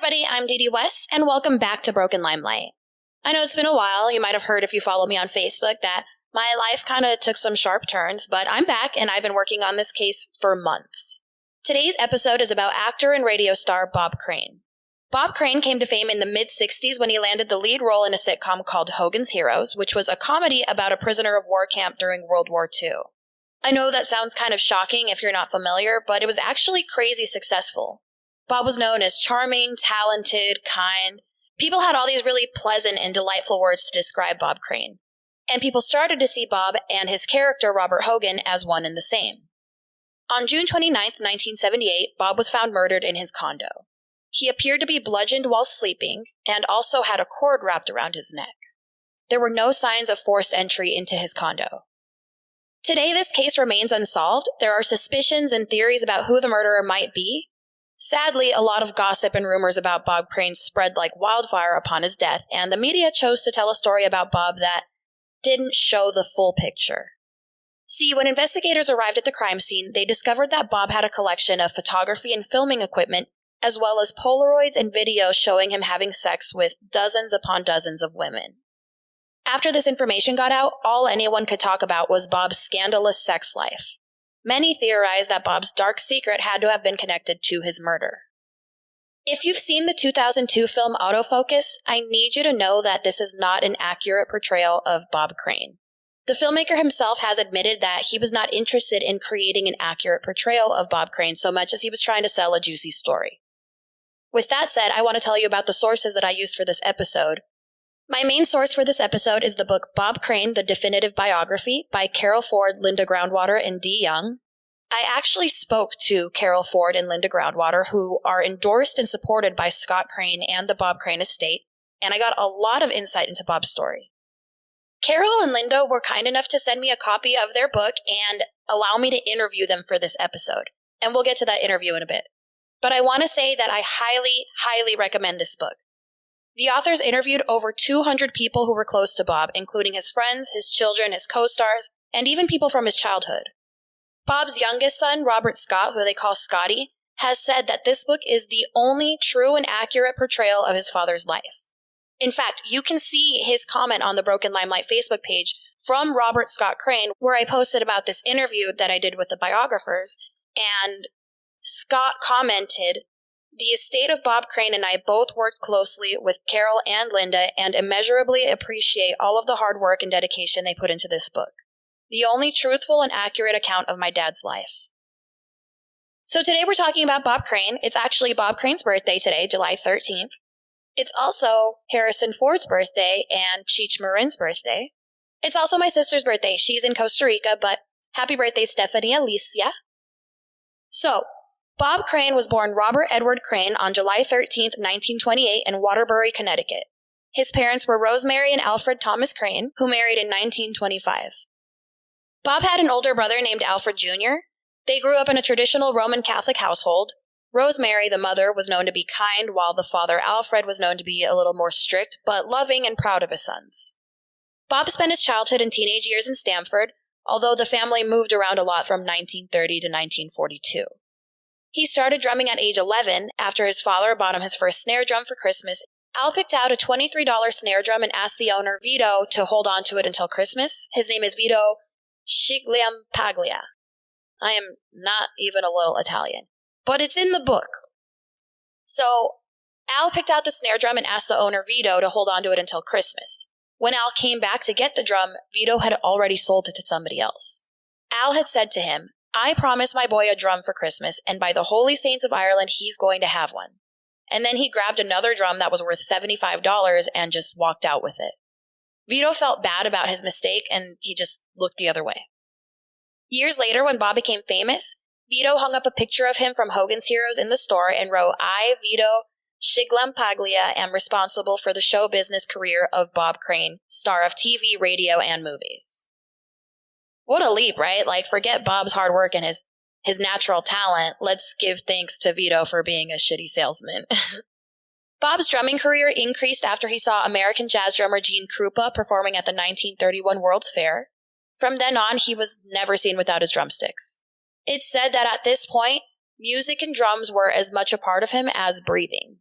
everybody, I'm Didi West, and welcome back to Broken Limelight. I know it's been a while. You might have heard if you follow me on Facebook that my life kind of took some sharp turns, but I'm back and I've been working on this case for months. Today's episode is about actor and radio star Bob Crane. Bob Crane came to fame in the mid-60s when he landed the lead role in a sitcom called Hogan's Heroes, which was a comedy about a prisoner of war camp during World War II. I know that sounds kind of shocking if you're not familiar, but it was actually crazy successful. Bob was known as charming, talented, kind. People had all these really pleasant and delightful words to describe Bob Crane. And people started to see Bob and his character, Robert Hogan, as one and the same. On June 29, 1978, Bob was found murdered in his condo. He appeared to be bludgeoned while sleeping and also had a cord wrapped around his neck. There were no signs of forced entry into his condo. Today, this case remains unsolved. There are suspicions and theories about who the murderer might be. Sadly, a lot of gossip and rumors about Bob Crane spread like wildfire upon his death, and the media chose to tell a story about Bob that didn't show the full picture. See, when investigators arrived at the crime scene, they discovered that Bob had a collection of photography and filming equipment, as well as Polaroids and videos showing him having sex with dozens upon dozens of women. After this information got out, all anyone could talk about was Bob's scandalous sex life. Many theorized that Bob's dark secret had to have been connected to his murder. If you've seen the 2002 film Autofocus, I need you to know that this is not an accurate portrayal of Bob Crane. The filmmaker himself has admitted that he was not interested in creating an accurate portrayal of Bob Crane so much as he was trying to sell a juicy story. With that said, I want to tell you about the sources that I used for this episode. My main source for this episode is the book Bob Crane, The Definitive Biography by Carol Ford, Linda Groundwater, and Dee Young. I actually spoke to Carol Ford and Linda Groundwater, who are endorsed and supported by Scott Crane and the Bob Crane estate, and I got a lot of insight into Bob's story. Carol and Linda were kind enough to send me a copy of their book and allow me to interview them for this episode, and we'll get to that interview in a bit. But I want to say that I highly, highly recommend this book. The authors interviewed over 200 people who were close to Bob, including his friends, his children, his co-stars, and even people from his childhood. Bob's youngest son, Robert Scott, who they call Scotty, has said that this book is the only true and accurate portrayal of his father's life. In fact, you can see his comment on the Broken Limelight Facebook page from Robert Scott Crane, where I posted about this interview that I did with the biographers, and Scott commented, "The estate of Bob Crane and I both worked closely with Carol and Linda and immeasurably appreciate all of the hard work and dedication they put into this book. The only truthful and accurate account of my dad's life." So today we're talking about Bob Crane. It's actually Bob Crane's birthday today, July 13th. It's also Harrison Ford's birthday and Cheech Marin's birthday. It's also my sister's birthday. She's in Costa Rica, but happy birthday, Stephanie Alicia. So, Bob Crane was born Robert Edward Crane on July 13th, 1928 in Waterbury, Connecticut. His parents were Rosemary and Alfred Thomas Crane, who married in 1925. Bob had an older brother named Alfred Jr. They grew up in a traditional Roman Catholic household. Rosemary, the mother, was known to be kind, while the father, Alfred, was known to be a little more strict, but loving and proud of his sons. Bob spent his childhood and teenage years in Stamford, although the family moved around a lot from 1930 to 1942. He started drumming at age 11 after his father bought him his first snare drum for Christmas. Al picked out a $23 snare drum and asked the owner, Vito, to hold on to it until Christmas. His name is Vito Scigliampaglia. I am not even a little Italian, but it's in the book. So Al picked out the snare drum and asked the owner, Vito, to hold on to it until Christmas. When Al came back to get the drum, Vito had already sold it to somebody else. Al had said to him, "I promised my boy a drum for Christmas, and by the Holy Saints of Ireland, he's going to have one." And then he grabbed another drum that was worth $75 and just walked out with it. Vito felt bad about his mistake, and he just looked the other way. Years later, when Bob became famous, Vito hung up a picture of him from Hogan's Heroes in the store and wrote, "I, Vito Scigliampaglia, am responsible for the show business career of Bob Crane, star of TV, radio, and movies." What a leap, right? Like, forget Bob's hard work and his natural talent. Let's give thanks to Vito for being a shitty salesman. Bob's drumming career increased after he saw American jazz drummer Gene Krupa performing at the 1931 World's Fair. From then on, he was never seen without his drumsticks. It's said that at this point, music and drums were as much a part of him as breathing.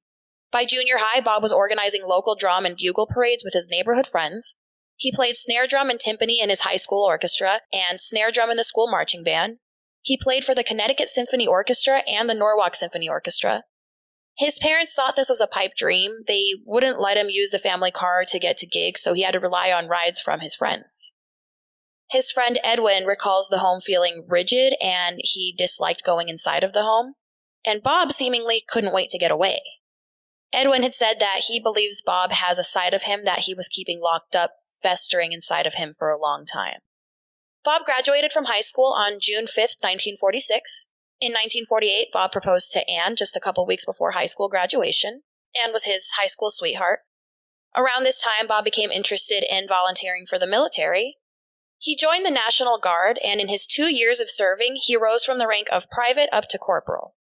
By junior high, Bob was organizing local drum and bugle parades with his neighborhood friends. He played snare drum and timpani in his high school orchestra and snare drum in the school marching band. He played for the Connecticut Symphony Orchestra and the Norwalk Symphony Orchestra. His parents thought this was a pipe dream. They wouldn't let him use the family car to get to gigs, so he had to rely on rides from his friends. His friend Edwin recalls the home feeling rigid, and he disliked going inside of the home. And Bob seemingly couldn't wait to get away. Edwin had said that he believes Bob has a side of him that he was keeping locked up, festering inside of him for a long time. Bob graduated from high school on June 5th, 1946. In 1948, Bob proposed to Anne just a couple weeks before high school graduation. Anne was his high school sweetheart. Around this time, Bob became interested in volunteering for the military. He joined the National Guard, and in his 2 years of serving, he rose from the rank of private up to corporal.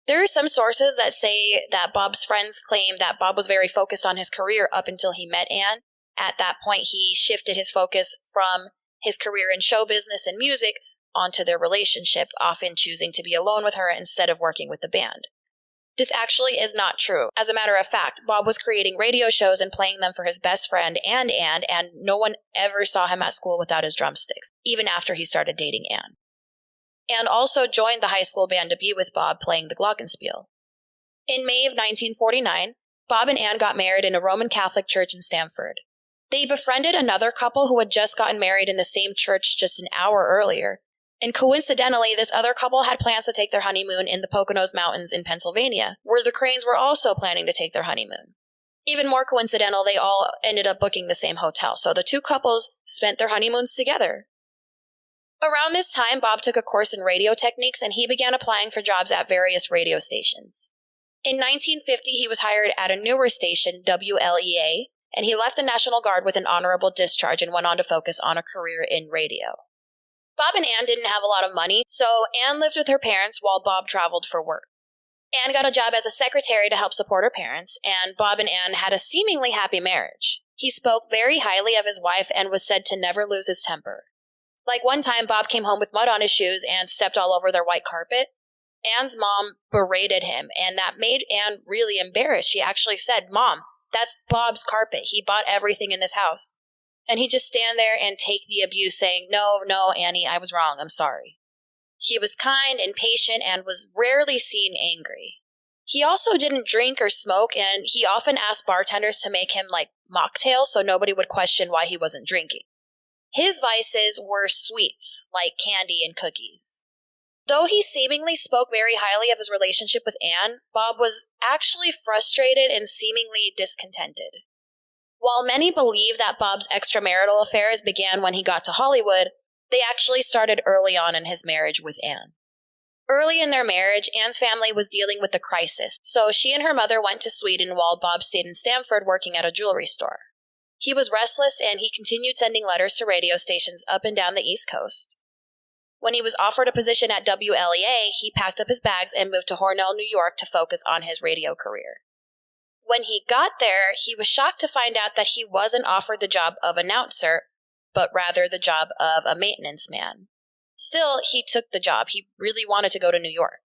There are some sources that say that Bob's friends claim that Bob was very focused on his career up until he met Anne. At that point, he shifted his focus from his career in show business and music onto their relationship, often choosing to be alone with her instead of working with the band. This actually is not true. As a matter of fact, Bob was creating radio shows and playing them for his best friend and Anne, and no one ever saw him at school without his drumsticks, even after he started dating Anne. Anne also joined the high school band to be with Bob, playing the glockenspiel. In May of 1949, Bob and Anne got married in a Roman Catholic church in Stamford. They befriended another couple who had just gotten married in the same church just an hour earlier. And coincidentally, this other couple had plans to take their honeymoon in the Poconos Mountains in Pennsylvania, where the Cranes were also planning to take their honeymoon. Even more coincidental, they all ended up booking the same hotel, so the two couples spent their honeymoons together. Around this time, Bob took a course in radio techniques, and he began applying for jobs at various radio stations. In 1950, he was hired at a newer station, WLEA, and he left the National Guard with an honorable discharge and went on to focus on a career in radio. Bob and Anne didn't have a lot of money, so Anne lived with her parents while Bob traveled for work. Anne got a job as a secretary to help support her parents, and Bob and Anne had a seemingly happy marriage. He spoke very highly of his wife and was said to never lose his temper. Like one time, Bob came home with mud on his shoes and stepped all over their white carpet. Anne's mom berated him, and that made Anne really embarrassed. She actually said, "Mom, that's Bob's carpet. He bought everything in this house." And he'd just stand there and take the abuse, saying, No, Annie, I was wrong. I'm sorry." He was kind and patient and was rarely seen angry. He also didn't drink or smoke, and he often asked bartenders to make him like mocktails so nobody would question why he wasn't drinking. His vices were sweets, like candy and cookies. Though he seemingly spoke very highly of his relationship with Anne, Bob was actually frustrated and seemingly discontented. While many believe that Bob's extramarital affairs began when he got to Hollywood, they actually started early on in his marriage with Anne. Early in their marriage, Anne's family was dealing with a crisis, so she and her mother went to Sweden while Bob stayed in Stamford working at a jewelry store. He was restless, and he continued sending letters to radio stations up and down the East Coast. When he was offered a position at WLEA, he packed up his bags and moved to Hornell, New York to focus on his radio career. When he got there, he was shocked to find out that he wasn't offered the job of announcer, but rather the job of a maintenance man. Still, he took the job. He really wanted to go to New York.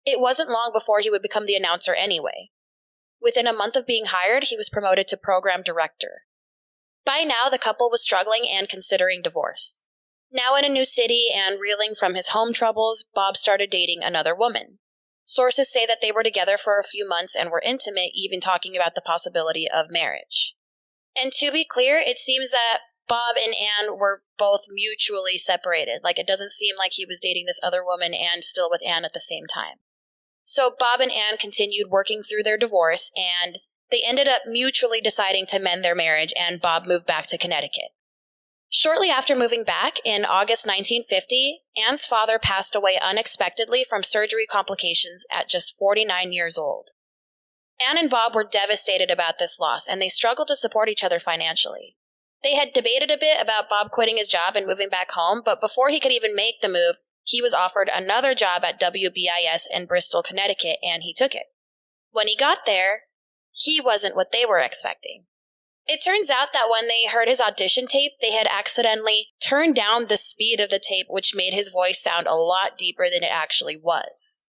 It wasn't long before he would become the announcer anyway. Within a month of being hired, he was promoted to program director. By now, the couple was struggling and considering divorce. Now in a new city and reeling from his home troubles, Bob started dating another woman. Sources say that they were together for a few months and were intimate, even talking about the possibility of marriage. And to be clear, it seems that Bob and Anne were both mutually separated. Like, it doesn't seem like he was dating this other woman and still with Anne at the same time. So Bob and Anne continued working through their divorce, and they ended up mutually deciding to mend their marriage, and Bob moved back to Connecticut. Shortly after moving back, in August 1950, Anne's father passed away unexpectedly from surgery complications at just 49 years old. Anne and Bob were devastated about this loss, and they struggled to support each other financially. They had debated a bit about Bob quitting his job and moving back home, but before he could even make the move, he was offered another job at WBIS in Bristol, Connecticut, and he took it. When he got there, he wasn't what they were expecting. It turns out that when they heard his audition tape, they had accidentally turned down the speed of the tape, which made his voice sound a lot deeper than it actually was.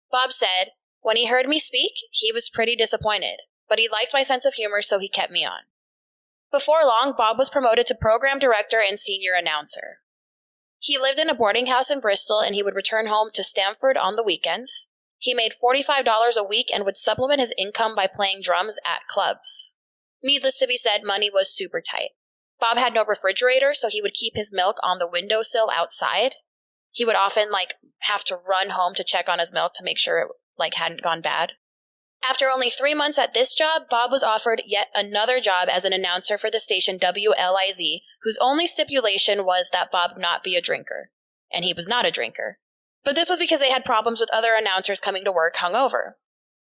Bob said, When he heard me speak, he was pretty disappointed, but he liked my sense of humor, so he kept me on. Before long, Bob was promoted to program director and senior announcer. He lived in a boarding house in Bristol, and he would return home to Stamford on the weekends. He made $45 a week and would supplement his income by playing drums at clubs. Needless to be said, money was super tight. Bob had no refrigerator, so he would keep his milk on the windowsill outside. He would often, have to run home to check on his milk to make sure it, hadn't gone bad. After only 3 months at this job, Bob was offered yet another job as an announcer for the station WLIZ, whose only stipulation was that Bob not be a drinker. And he was not a drinker. But this was because they had problems with other announcers coming to work hungover.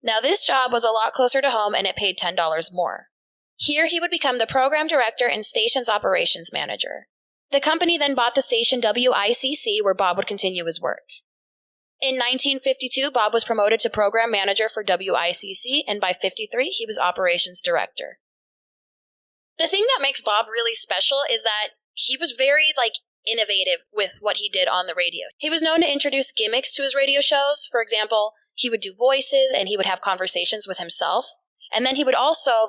Now this job was a lot closer to home and it paid $10 more. Here he would become the program director and station's operations manager. The company then bought the station WICC, where Bob would continue his work. In 1952, Bob was promoted to program manager for WICC, and by 53, he was operations director. The thing that makes Bob really special is that he was very, innovative with what he did on the radio. He was known to introduce gimmicks to his radio shows. For example, he would do voices, and he would have conversations with himself. And then he would also,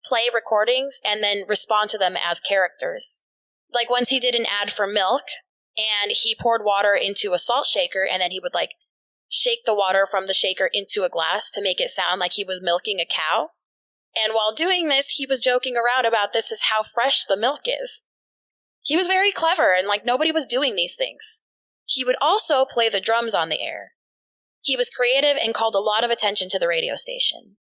play recordings and then respond to them as characters. Once he did an ad for milk, and he poured water into a salt shaker, and then he would, shake the water from the shaker into a glass to make it sound like he was milking a cow. And while doing this, he was joking around about this is how fresh the milk is. He was very clever, and, nobody was doing these things. He would also play the drums on the air. He was creative and called a lot of attention to the radio station.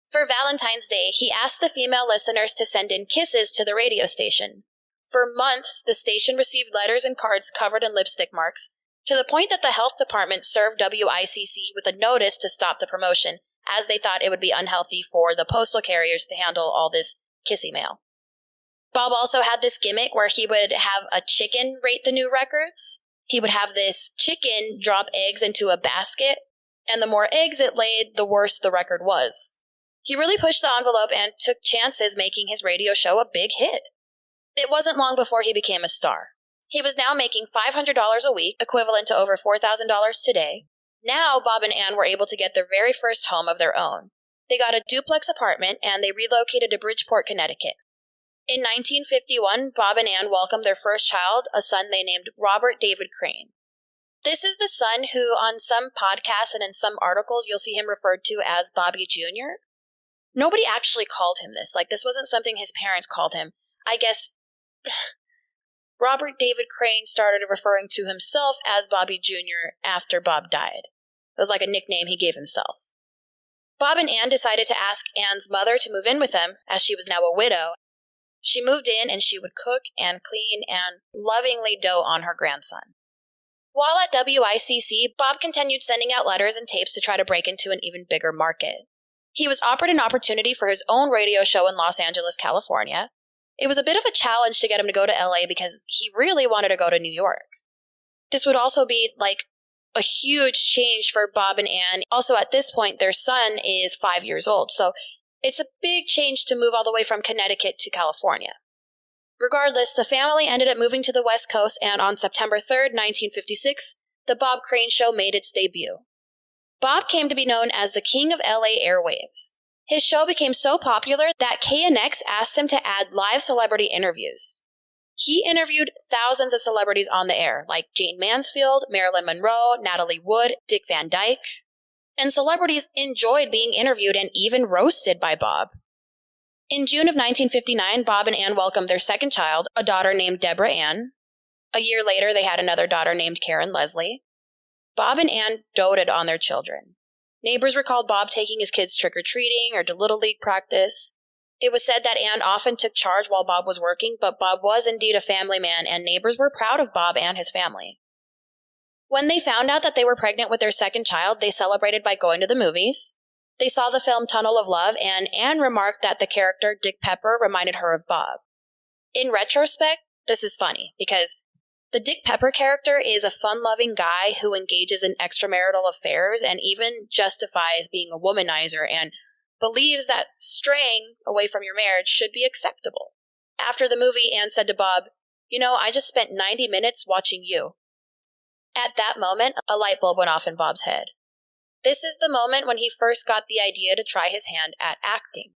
For Valentine's Day, he asked the female listeners to send in kisses to the radio station. For months, the station received letters and cards covered in lipstick marks, to the point that the health department served WICC with a notice to stop the promotion, as they thought it would be unhealthy for the postal carriers to handle all this kissy mail. Bob also had this gimmick where he would have a chicken rate the new records. He would have this chicken drop eggs into a basket, and the more eggs it laid, the worse the record was. He really pushed the envelope and took chances making his radio show a big hit. It wasn't long before he became a star. He was now making $500 a week, equivalent to over $4,000 today. Now, Bob and Ann were able to get their very first home of their own. They got a duplex apartment, and they relocated to Bridgeport, Connecticut. In 1951, Bob and Ann welcomed their first child, a son they named Robert David Crane. This is the son who, on some podcasts and in some articles, you'll see him referred to as Bobby Jr. Nobody actually called him this. This wasn't something his parents called him. I guess Robert David Crane started referring to himself as Bobby Jr. after Bob died. It was like a nickname he gave himself. Bob and Ann decided to ask Ann's mother to move in with them, as she was now a widow. She moved in, and she would cook and clean and lovingly dote on her grandson. While at WICC, Bob continued sending out letters and tapes to try to break into an even bigger market. He was offered an opportunity for his own radio show in Los Angeles, California. It was a bit of a challenge to get him to go to LA because he really wanted to go to New York. This would also be a huge change for Bob and Ann. Also, at this point, their son is 5 years old, so it's a big change to move all the way from Connecticut to California. Regardless, the family ended up moving to the West Coast, and on September 3rd, 1956, the Bob Crane Show made its debut. Bob came to be known as the King of LA Airwaves. His show became so popular that KNX asked him to add live celebrity interviews. He interviewed thousands of celebrities on the air, like Jane Mansfield, Marilyn Monroe, Natalie Wood, Dick Van Dyke. And celebrities enjoyed being interviewed and even roasted by Bob. In June of 1959, Bob and Ann welcomed their second child, a daughter named Deborah Ann. A year later, they had another daughter named Karen Leslie. Bob and Ann doted on their children. Neighbors recalled Bob taking his kids trick-or-treating or to Little League practice. It was said that Ann often took charge while Bob was working, but Bob was indeed a family man, and neighbors were proud of Bob and his family. When they found out that they were pregnant with their second child, they celebrated by going to the movies. They saw the film Tunnel of Love, and Ann remarked that the character, Dick Pepper, reminded her of Bob. In retrospect, this is funny, because the Dick Pepper character is a fun-loving guy who engages in extramarital affairs and even justifies being a womanizer and believes that straying away from your marriage should be acceptable. After the movie, Ann said to Bob, I just spent 90 minutes watching you. At that moment, a light bulb went off in Bob's head. This is the moment when he first got the idea to try his hand at acting.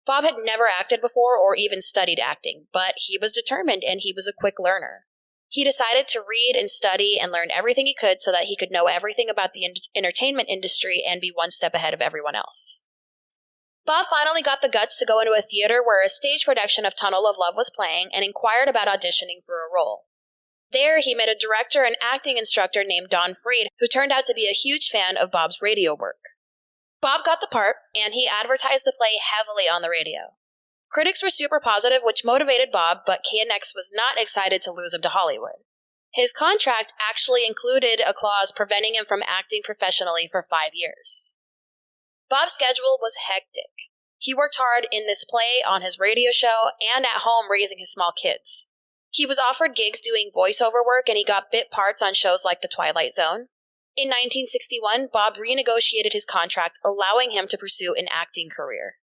Bob had never acted before or even studied acting, but he was determined and he was a quick learner. He decided to read and study and learn everything he could so that he could know everything about the entertainment industry and be one step ahead of everyone else. Bob finally got the guts to go into a theater where a stage production of Tunnel of Love was playing and inquired about auditioning for a role. There, he met a director and acting instructor named Don Freed, who turned out to be a huge fan of Bob's radio work. Bob got the part, and he advertised the play heavily on the radio. Critics were super positive, which motivated Bob, but KNX was not excited to lose him to Hollywood. His contract actually included a clause preventing him from acting professionally for 5 years. Bob's schedule was hectic. He worked hard in this play, on his radio show, and at home raising his small kids. He was offered gigs doing voiceover work, and he got bit parts on shows like The Twilight Zone. In 1961, Bob renegotiated his contract, allowing him to pursue an acting career.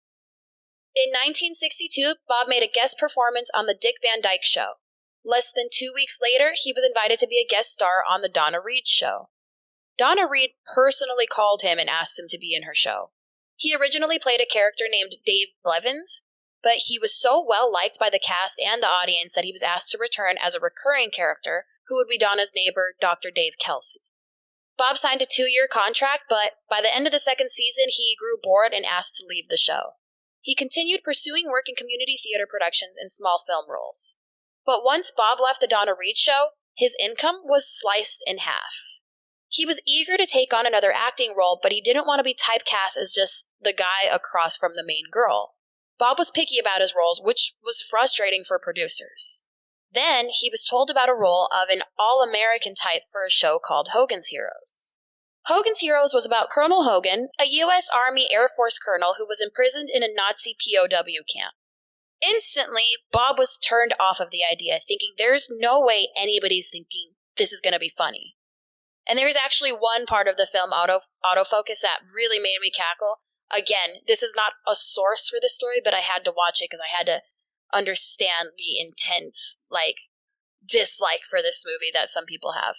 In 1962, Bob made a guest performance on The Dick Van Dyke Show. Less than 2 weeks later, he was invited to be a guest star on The Donna Reed Show. Donna Reed personally called him and asked him to be in her show. He originally played a character named Dave Blevins, but he was so well liked by the cast and the audience that he was asked to return as a recurring character, who would be Donna's neighbor, Dr. Dave Kelsey. Bob signed a 2-year contract, but by the end of the second season, he grew bored and asked to leave the show. He continued pursuing work in community theater productions and small film roles. But once Bob left the Donna Reed Show, his income was sliced in half. He was eager to take on another acting role, but he didn't want to be typecast as just the guy across from the main girl. Bob was picky about his roles, which was frustrating for producers. Then, he was told about a role of an all-American type for a show called Hogan's Heroes. Hogan's Heroes was about Colonel Hogan, a U.S. Army Air Force colonel who was imprisoned in a Nazi POW camp. Instantly, Bob was turned off of the idea, thinking there's no way anybody's thinking this is going to be funny. And there's actually one part of the film, Autofocus, that really made me cackle. Again, this is not a source for this story, but I had to watch it because I had to understand the intense, dislike for this movie that some people have.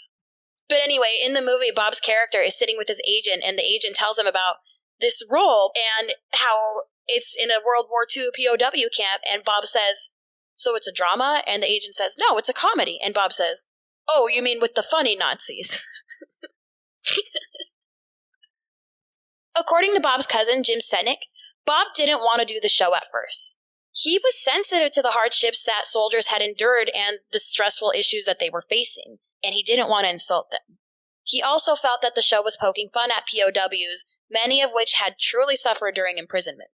But anyway, in the movie, Bob's character is sitting with his agent, and the agent tells him about this role and how it's in a World War II POW camp, and Bob says, "So it's a drama?" And the agent says, "No, it's a comedy." And Bob says, "Oh, you mean with the funny Nazis?" According to Bob's cousin, Jim Setnick, Bob didn't want to do the show at first. He was sensitive to the hardships that soldiers had endured and the stressful issues that they were facing, and he didn't want to insult them. He also felt that the show was poking fun at POWs, many of which had truly suffered during imprisonment.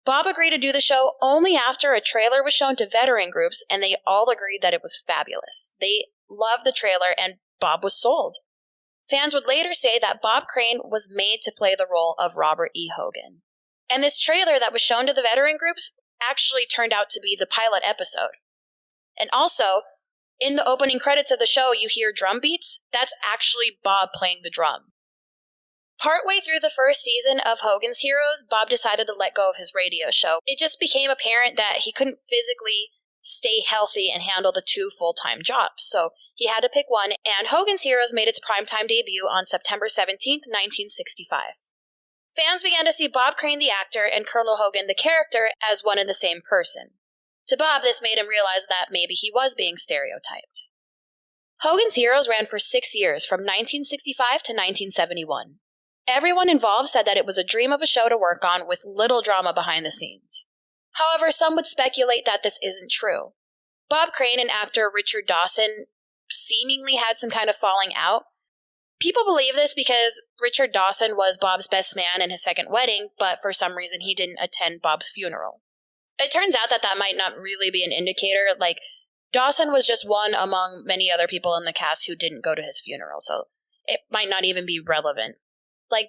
Bob agreed to do the show only after a trailer was shown to veteran groups, and they all agreed that it was fabulous. They loved the trailer, and Bob was sold. Fans would later say that Bob Crane was made to play the role of Robert E. Hogan. And this trailer that was shown to the veteran groups actually turned out to be the pilot episode. And also, in the opening credits of the show, you hear drum beats. That's actually Bob playing the drum. Partway through the first season of Hogan's Heroes, Bob decided to let go of his radio show. It just became apparent that he couldn't physically stay healthy and handle the 2 full-time jobs, so he had to pick one, and Hogan's Heroes made its primetime debut on September 17, 1965. Fans began to see Bob Crane the actor and Colonel Hogan the character as one and the same person. To Bob, this made him realize that maybe he was being stereotyped. Hogan's Heroes ran for 6 years, from 1965 to 1971. Everyone involved said that it was a dream of a show to work on with little drama behind the scenes. However, some would speculate that this isn't true. Bob Crane and actor Richard Dawson seemingly had some kind of falling out. People believe this because Richard Dawson was Bob's best man in his second wedding, but for some reason he didn't attend Bob's funeral. It turns out that might not really be an indicator. Dawson was just one among many other people in the cast who didn't go to his funeral, so it might not even be relevant.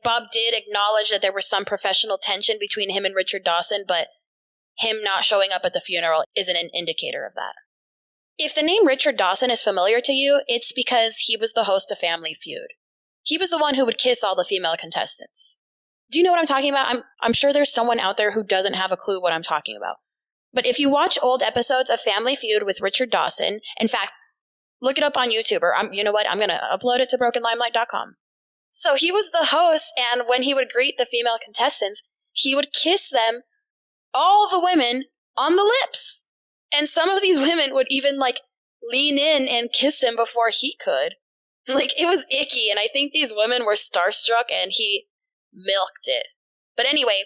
Bob did acknowledge that there was some professional tension between him and Richard Dawson, but him not showing up at the funeral isn't an indicator of that. If the name Richard Dawson is familiar to you, it's because he was the host of Family Feud. He was the one who would kiss all the female contestants. Do you know what I'm talking about? I'm sure there's someone out there who doesn't have a clue what I'm talking about. But if you watch old episodes of Family Feud with Richard Dawson, in fact, look it up on YouTube, or you know what? I'm going to upload it to brokenlimelight.com. So he was the host, and when he would greet the female contestants, he would kiss them, all the women, on the lips. And some of these women would even, lean in and kiss him before he could. It was icky, and I think these women were starstruck, and he milked it. But anyway,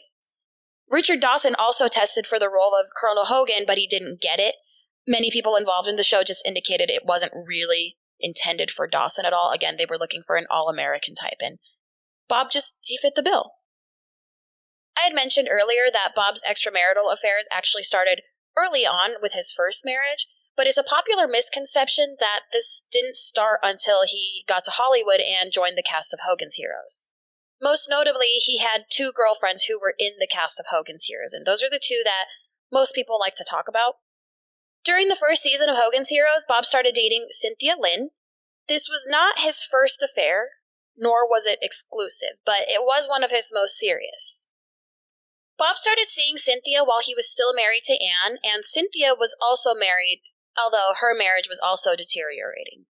Richard Dawson also tested for the role of Colonel Hogan, but he didn't get it. Many people involved in the show just indicated it wasn't really intended for Dawson at all. Again, they were looking for an all-American type, and Bob he fit the bill. I had mentioned earlier that Bob's extramarital affairs actually started early on with his first marriage, but it's a popular misconception that this didn't start until he got to Hollywood and joined the cast of Hogan's Heroes. Most notably, he had 2 girlfriends who were in the cast of Hogan's Heroes, and those are the 2 that most people like to talk about. During the first season of Hogan's Heroes, Bob started dating Cynthia Lynn. This was not his first affair, nor was it exclusive, but it was one of his most serious. Bob started seeing Cynthia while he was still married to Anne, and Cynthia was also married, although her marriage was also deteriorating.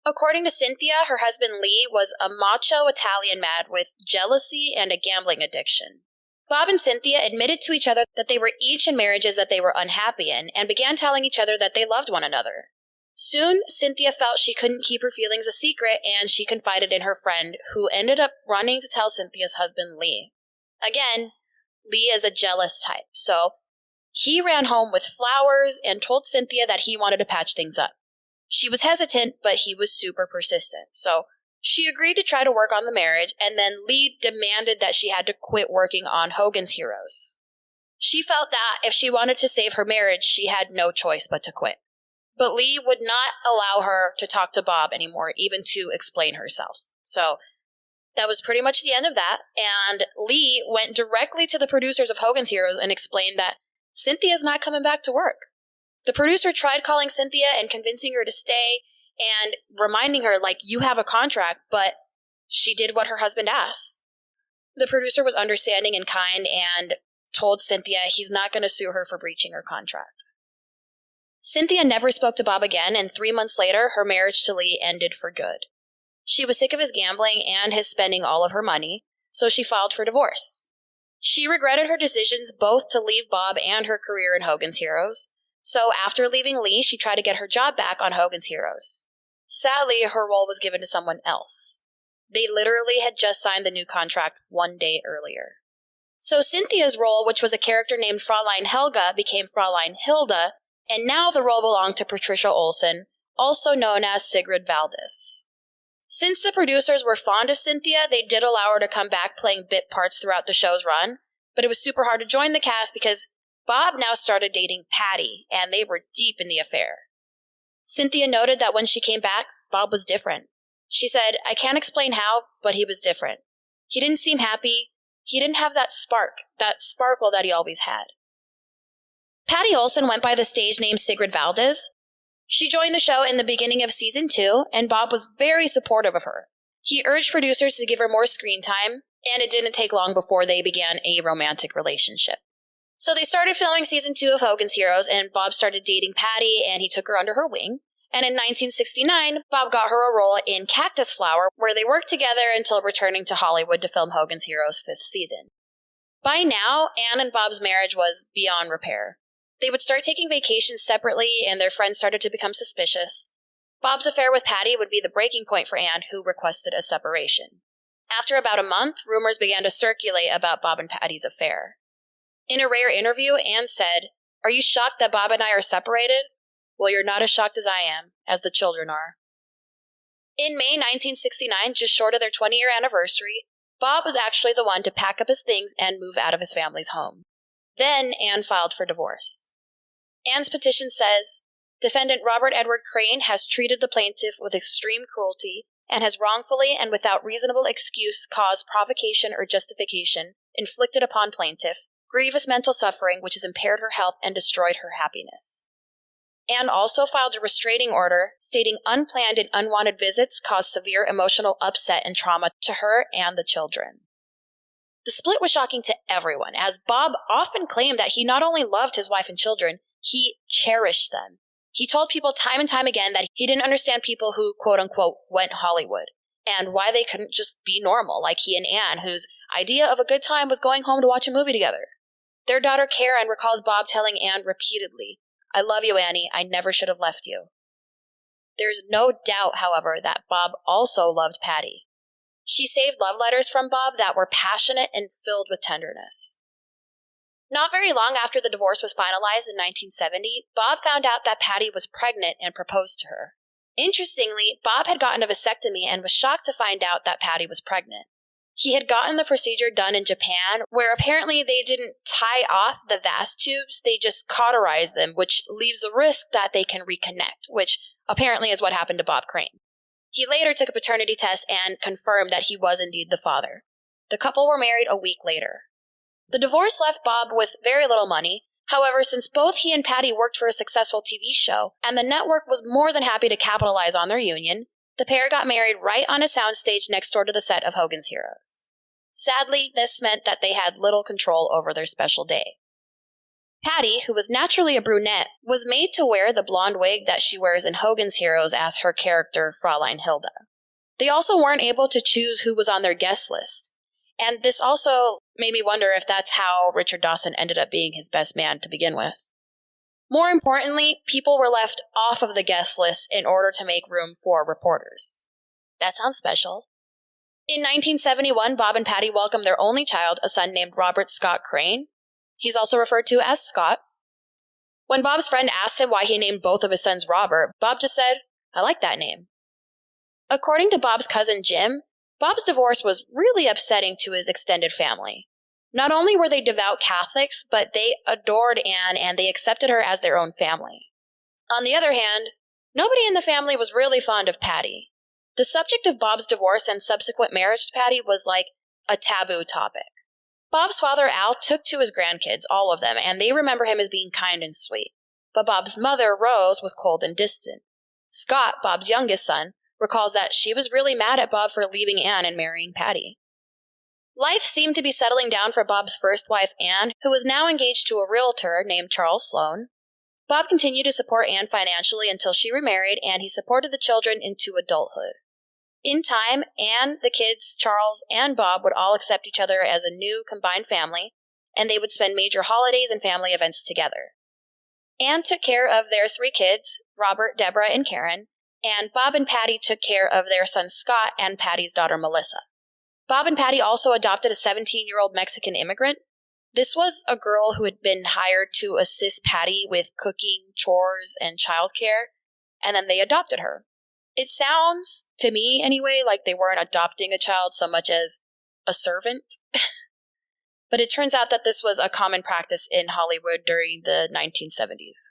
According to Cynthia, her husband Lee was a macho Italian man with jealousy and a gambling addiction. Bob and Cynthia admitted to each other that they were each in marriages that they were unhappy in, and began telling each other that they loved one another. Soon, Cynthia felt she couldn't keep her feelings a secret, and she confided in her friend, who ended up running to tell Cynthia's husband Lee. Again, Lee is a jealous type, so he ran home with flowers and told Cynthia that he wanted to patch things up. She was hesitant, but he was super persistent, so she agreed to try to work on the marriage, and then Lee demanded that she had to quit working on Hogan's Heroes. She felt that if she wanted to save her marriage, she had no choice but to quit. But Lee would not allow her to talk to Bob anymore, even to explain herself. So that was pretty much the end of that, and Lee went directly to the producers of Hogan's Heroes and explained that Cynthia's not coming back to work. The producer tried calling Cynthia and convincing her to stay and reminding her, you have a contract, but she did what her husband asked. The producer was understanding and kind and told Cynthia he's not going to sue her for breaching her contract. Cynthia never spoke to Bob again, and 3 months later, her marriage to Lee ended for good. She was sick of his gambling and his spending all of her money, so she filed for divorce. She regretted her decisions both to leave Bob and her career in Hogan's Heroes, so after leaving Lee, she tried to get her job back on Hogan's Heroes. Sadly, her role was given to someone else. They literally had just signed the new contract 1 day earlier. So Cynthia's role, which was a character named Fraulein Helga, became Fraulein Hilda, and now the role belonged to Patricia Olson, also known as Sigrid Valdez. Since the producers were fond of Cynthia, they did allow her to come back playing bit parts throughout the show's run, but it was super hard to join the cast because Bob now started dating Patty, and they were deep in the affair. Cynthia noted that when she came back, Bob was different. She said, "I can't explain how, but he was different. He didn't seem happy. He didn't have that sparkle that he always had." Patty Olson went by the stage name Sigrid Valdez. She joined the show in the beginning of season 2, and Bob was very supportive of her. He urged producers to give her more screen time, and it didn't take long before they began a romantic relationship. So they started filming season 2 of Hogan's Heroes, and Bob started dating Patty, and he took her under her wing. And in 1969, Bob got her a role in Cactus Flower, where they worked together until returning to Hollywood to film Hogan's Heroes' 5th season. By now, Anne and Bob's marriage was beyond repair. They would start taking vacations separately, and their friends started to become suspicious. Bob's affair with Patty would be the breaking point for Anne, who requested a separation. After about a month, rumors began to circulate about Bob and Patty's affair. In a rare interview, Anne said, "Are you shocked that Bob and I are separated? Well, you're not as shocked as I am, as the children are." In May 1969, just short of their 20-year anniversary, Bob was actually the one to pack up his things and move out of his family's home. Then Anne filed for divorce. Anne's petition says, "Defendant Robert Edward Crane has treated the plaintiff with extreme cruelty and has wrongfully and without reasonable excuse caused provocation or justification inflicted upon plaintiff, grievous mental suffering which has impaired her health and destroyed her happiness." Anne also filed a restraining order stating unplanned and unwanted visits caused severe emotional upset and trauma to her and the children. The split was shocking to everyone, as Bob often claimed that he not only loved his wife and children, he cherished them. He told people time and time again that he didn't understand people who, quote-unquote, went Hollywood. and why they couldn't just be normal like he and Anne, whose idea of a good time was going home to watch a movie together. Their daughter Karen recalls Bob telling Anne repeatedly, "I love you, Annie. I never should have left you." There's no doubt, however, that Bob also loved Patty. She saved love letters from Bob that were passionate and filled with tenderness. Not very long after the divorce was finalized in 1970, Bob found out that Patty was pregnant and proposed to her. Interestingly, Bob had gotten a vasectomy and was shocked to find out that Patty was pregnant. He had gotten the procedure done in Japan, where apparently they didn't tie off the vas tubes, they just cauterized them, which leaves a risk that they can reconnect, which apparently is what happened to Bob Crane. He later took a paternity test and confirmed that he was indeed the father. The couple were married a week later. The divorce left Bob with very little money. However, since both he and Patty worked for a successful TV show, and the network was more than happy to capitalize on their union, the pair got married right on a soundstage next door to the set of Hogan's Heroes. Sadly, this meant that they had little control over their special day. Patty, who was naturally a brunette, was made to wear the blonde wig that she wears in Hogan's Heroes as her character, Fraulein Hilda. They also weren't able to choose who was on their guest list. And this also made me wonder if that's how Richard Dawson ended up being his best man to begin with. More importantly, people were left off of the guest list in order to make room for reporters. That sounds special. In 1971, Bob and Patty welcomed their only child, a son named Robert Scott Crane. He's also referred to as Scott. When Bob's friend asked him why he named both of his sons Robert, Bob just said, "I like that name." According to Bob's cousin Jim, Bob's divorce was really upsetting to his extended family. Not only were they devout Catholics, but they adored Anne and they accepted her as their own family. On the other hand, nobody in the family was really fond of Patty. The subject of Bob's divorce and subsequent marriage to Patty was like a taboo topic. Bob's father, Al, took to his grandkids, all of them, and they remember him as being kind and sweet. But Bob's mother, Rose, was cold and distant. Scott, Bob's youngest son, recalls that she was really mad at Bob for leaving Anne and marrying Patty. Life seemed to be settling down for Bob's first wife, Anne, who was now engaged to a realtor named Charles Sloan. Bob continued to support Anne financially until she remarried, and he supported the children into adulthood. In time, Anne, the kids, Charles, and Bob would all accept each other as a new combined family, and they would spend major holidays and family events together. Anne took care of their 3 kids, Robert, Deborah, and Karen, and Bob and Patty took care of their son Scott and Patty's daughter Melissa. Bob and Patty also adopted a 17-year-old Mexican immigrant. This was a girl who had been hired to assist Patty with cooking, chores, and childcare, and then they adopted her. It sounds, to me anyway, like they weren't adopting a child so much as a servant. But it turns out that this was a common practice in Hollywood during the 1970s.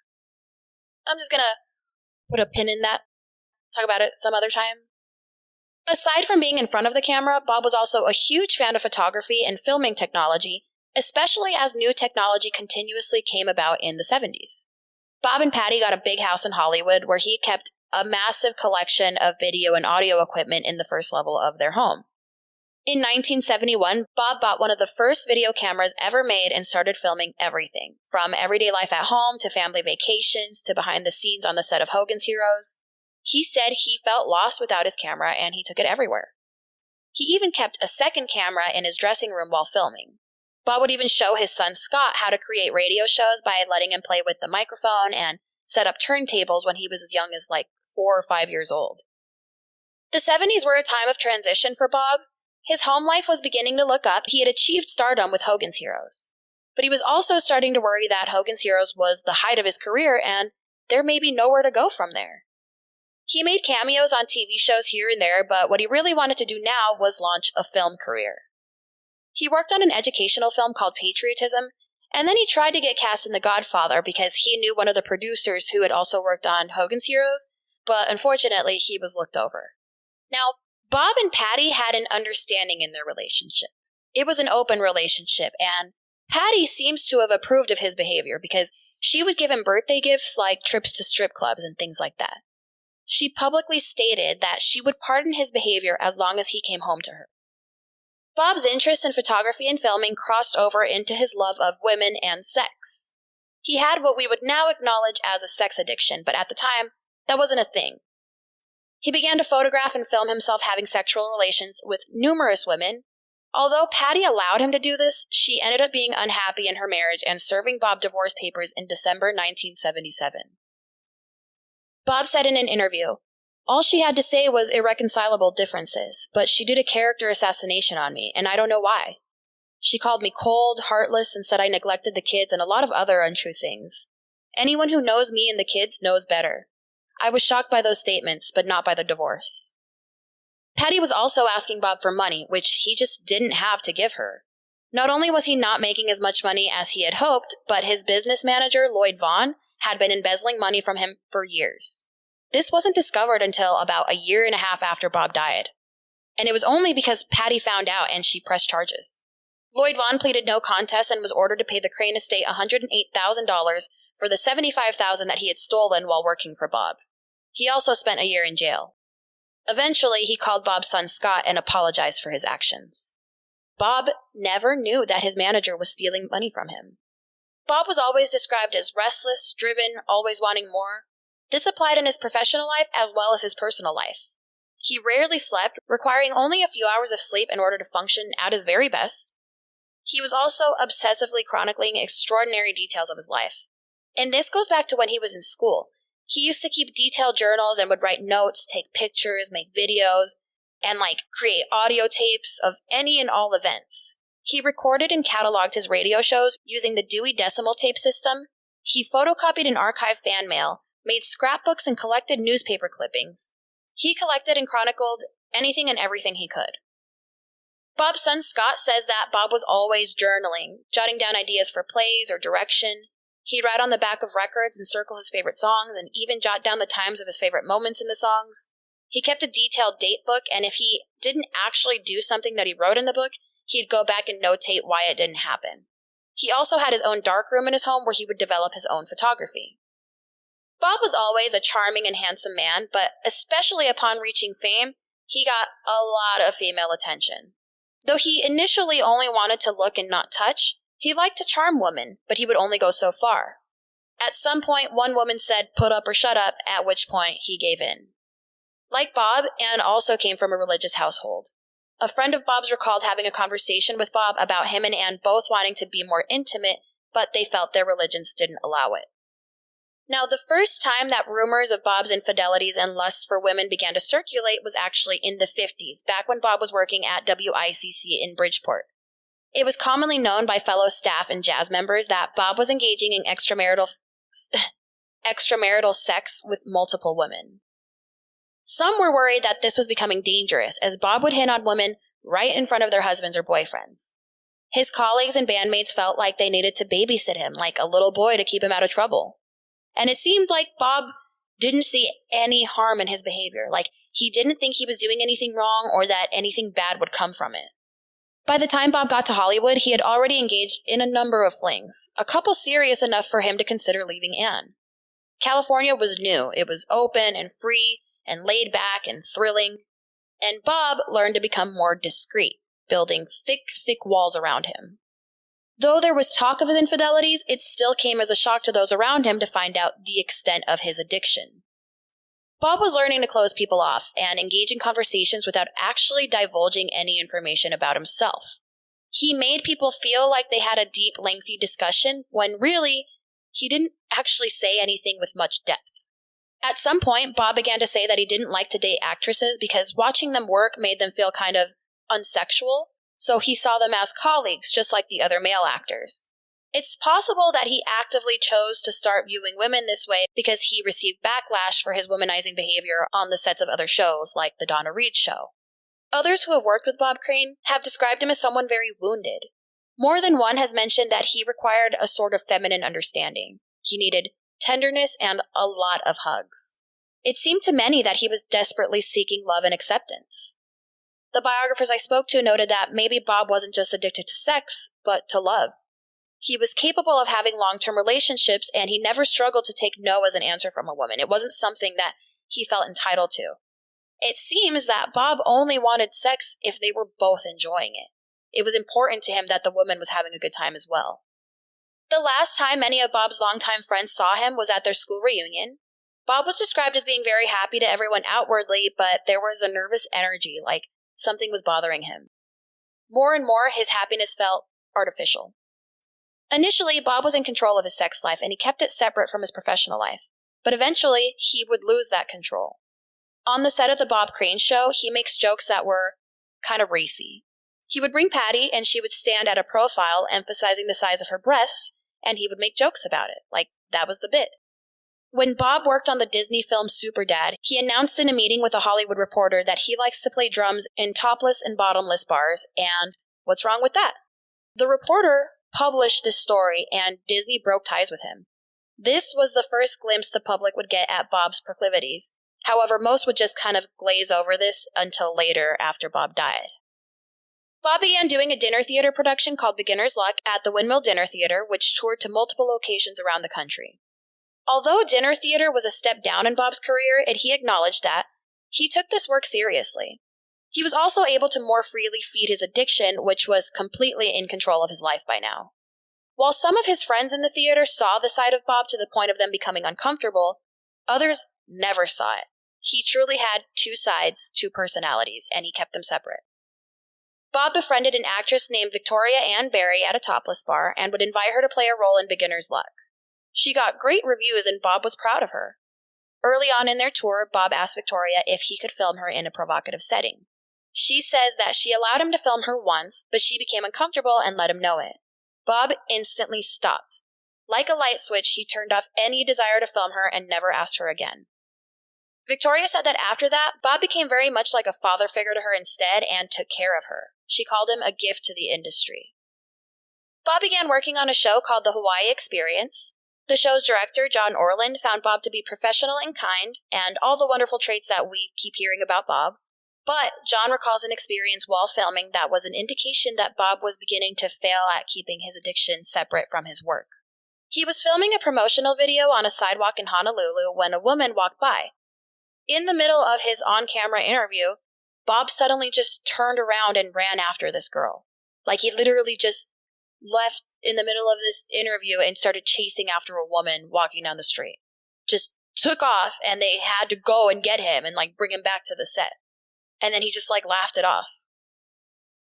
I'm just gonna put a pin in that. Talk about it some other time. Aside from being in front of the camera, Bob was also a huge fan of photography and filming technology, especially as new technology continuously came about in the 70s. Bob and Patty got a big house in Hollywood where he kept a massive collection of video and audio equipment in the first level of their home. In 1971, Bob bought one of the first video cameras ever made and started filming everything, from everyday life at home to family vacations to behind the scenes on the set of Hogan's Heroes. He said he felt lost without his camera and he took it everywhere. He even kept a second camera in his dressing room while filming. Bob would even show his son Scott how to create radio shows by letting him play with the microphone and set up turntables when he was as young as 4 or 5 years old. The 70s were a time of transition for Bob. His home life was beginning to look up. He had achieved stardom with Hogan's Heroes. But he was also starting to worry that Hogan's Heroes was the height of his career and there may be nowhere to go from there. He made cameos on TV shows here and there, but what he really wanted to do now was launch a film career. He worked on an educational film called Patriotism, and then he tried to get cast in The Godfather because he knew one of the producers who had also worked on Hogan's Heroes, but unfortunately he was looked over. Now, Bob and Patty had an understanding in their relationship. It was an open relationship, and Patty seems to have approved of his behavior because she would give him birthday gifts like trips to strip clubs and things like that. She publicly stated that she would pardon his behavior as long as he came home to her. Bob's interest in photography and filming crossed over into his love of women and sex. He had what we would now acknowledge as a sex addiction, but at the time, that wasn't a thing. He began to photograph and film himself having sexual relations with numerous women. Although Patty allowed him to do this, she ended up being unhappy in her marriage and serving Bob divorce papers in December 1977. Bob said in an interview, "All she had to say was irreconcilable differences, but she did a character assassination on me, and I don't know why. She called me cold, heartless, and said I neglected the kids and a lot of other untrue things. Anyone who knows me and the kids knows better. I was shocked by those statements, but not by the divorce." Patty was also asking Bob for money, which he just didn't have to give her. Not only was he not making as much money as he had hoped, but his business manager, Lloyd Vaughn, had been embezzling money from him for years. This wasn't discovered until about a year and a half after Bob died. And it was only because Patty found out and she pressed charges. Lloyd Vaughn pleaded no contest and was ordered to pay the Crane estate $108,000 for the $75,000 that he had stolen while working for Bob. He also spent a year in jail. Eventually, he called Bob's son Scott and apologized for his actions. Bob never knew that his manager was stealing money from him. Bob was always described as restless, driven, always wanting more. This applied in his professional life as well as his personal life. He rarely slept, requiring only a few hours of sleep in order to function at his very best. He was also obsessively chronicling extraordinary details of his life. And this goes back to when he was in school. He used to keep detailed journals and would write notes, take pictures, make videos, and create audio tapes of any and all events. He recorded and cataloged his radio shows using the Dewey Decimal Tape system. He photocopied and archived fan mail, made scrapbooks, and collected newspaper clippings. He collected and chronicled anything and everything he could. Bob's son Scott says that Bob was always journaling, jotting down ideas for plays or direction. He'd write on the back of records and circle his favorite songs and even jot down the times of his favorite moments in the songs. He kept a detailed date book, and if he didn't actually do something that he wrote in the book, he'd go back and notate why it didn't happen. He also had his own darkroom in his home where he would develop his own photography. Bob was always a charming and handsome man, but especially upon reaching fame, he got a lot of female attention. Though he initially only wanted to look and not touch, he liked to charm women, but he would only go so far. At some point, one woman said, "Put up or shut up," at which point he gave in. Like Bob, Anne also came from a religious household. A friend of Bob's recalled having a conversation with Bob about him and Anne both wanting to be more intimate, but they felt their religions didn't allow it. Now, the first time that rumors of Bob's infidelities and lust for women began to circulate was actually in the 50s, back when Bob was working at WICC in Bridgeport. It was commonly known by fellow staff and jazz members that Bob was engaging in extramarital sex with multiple women. Some were worried that this was becoming dangerous, as Bob would hit on women right in front of their husbands or boyfriends. His colleagues and bandmates felt like they needed to babysit him like a little boy to keep him out of trouble. And it seemed like Bob didn't see any harm in his behavior, like he didn't think he was doing anything wrong or that anything bad would come from it. By the time Bob got to Hollywood, he had already engaged in a number of flings, a couple serious enough for him to consider leaving Anne. California was new. It was open and free and laid back and thrilling. And Bob learned to become more discreet, building thick walls around him. Though there was talk of his infidelities, it still came as a shock to those around him to find out the extent of his addiction. Bob was learning to close people off and engage in conversations without actually divulging any information about himself. He made people feel like they had a deep, lengthy discussion when really, he didn't actually say anything with much depth. At some point, Bob began to say that he didn't like to date actresses because watching them work made them feel kind of unsexual, so he saw them as colleagues just like the other male actors. It's possible that he actively chose to start viewing women this way because he received backlash for his womanizing behavior on the sets of other shows like The Donna Reed Show. Others who have worked with Bob Crane have described him as someone very wounded. More than one has mentioned that he required a sort of feminine understanding. He needed tenderness and a lot of hugs. It seemed to many that he was desperately seeking love and acceptance. The biographers I spoke to noted that maybe Bob wasn't just addicted to sex, but to love. He was capable of having long-term relationships, and he never struggled to take no as an answer from a woman. It wasn't something that he felt entitled to. It seems that Bob only wanted sex if they were both enjoying it. It was important to him that the woman was having a good time as well. The last time many of Bob's longtime friends saw him was at their school reunion. Bob was described as being very happy to everyone outwardly, but there was a nervous energy, like something was bothering him. More and more, his happiness felt artificial. Initially, Bob was in control of his sex life, and he kept it separate from his professional life. But eventually, he would lose that control. On the set of the Bob Crane Show, he makes jokes that were kind of racy. He would bring Patty, and she would stand at a profile, emphasizing the size of her breasts, and he would make jokes about it, like that was the bit. When Bob worked on the Disney film Superdad, he announced in a meeting with a Hollywood reporter that he likes to play drums in topless and bottomless bars, and what's wrong with that? The reporter published this story, and Disney broke ties with him. This was the first glimpse the public would get at Bob's proclivities. However, most would just kind of glaze over this until later after Bob died. Bob began doing a dinner theater production called Beginner's Luck at the Windmill Dinner Theater, which toured to multiple locations around the country. Although dinner theater was a step down in Bob's career, and he acknowledged that, he took this work seriously. He was also able to more freely feed his addiction, which was completely in control of his life by now. While some of his friends in the theater saw the side of Bob to the point of them becoming uncomfortable, others never saw it. He truly had two sides, two personalities, and he kept them separate. Bob befriended an actress named Victoria Ann Barry at a topless bar and would invite her to play a role in Beginner's Luck. She got great reviews and Bob was proud of her. Early on in their tour, Bob asked Victoria if he could film her in a provocative setting. She says that she allowed him to film her once, but she became uncomfortable and let him know it. Bob instantly stopped. Like a light switch, he turned off any desire to film her and never asked her again. Victoria said that after that, Bob became very much like a father figure to her instead and took care of her. She called him a gift to the industry. Bob began working on a show called The Hawaii Experience. The show's director, John Orland, found Bob to be professional and kind, and all the wonderful traits that we keep hearing about Bob. But John recalls an experience while filming that was an indication that Bob was beginning to fail at keeping his addiction separate from his work. He was filming a promotional video on a sidewalk in Honolulu when a woman walked by. In the middle of his on-camera interview, Bob suddenly just turned around and ran after this girl. Like he literally just left in the middle of this interview and started chasing after a woman walking down the street. Just took off and they had to go and get him and bring him back to the set. And then he just laughed it off.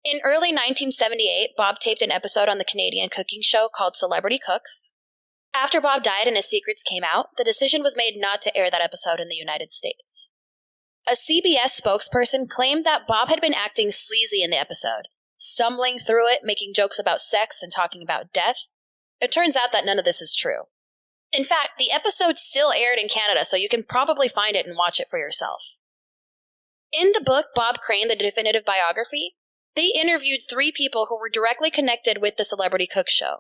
In early 1978, Bob taped an episode on the Canadian cooking show called Celebrity Cooks. After Bob died and his secrets came out, the decision was made not to air that episode in the United States. A CBS spokesperson claimed that Bob had been acting sleazy in the episode, stumbling through it, making jokes about sex and talking about death. It turns out that none of this is true. In fact, the episode still aired in Canada, so you can probably find it and watch it for yourself. In the book Bob Crane, The Definitive Biography, they interviewed 3 people who were directly connected with the Celebrity Cook Show.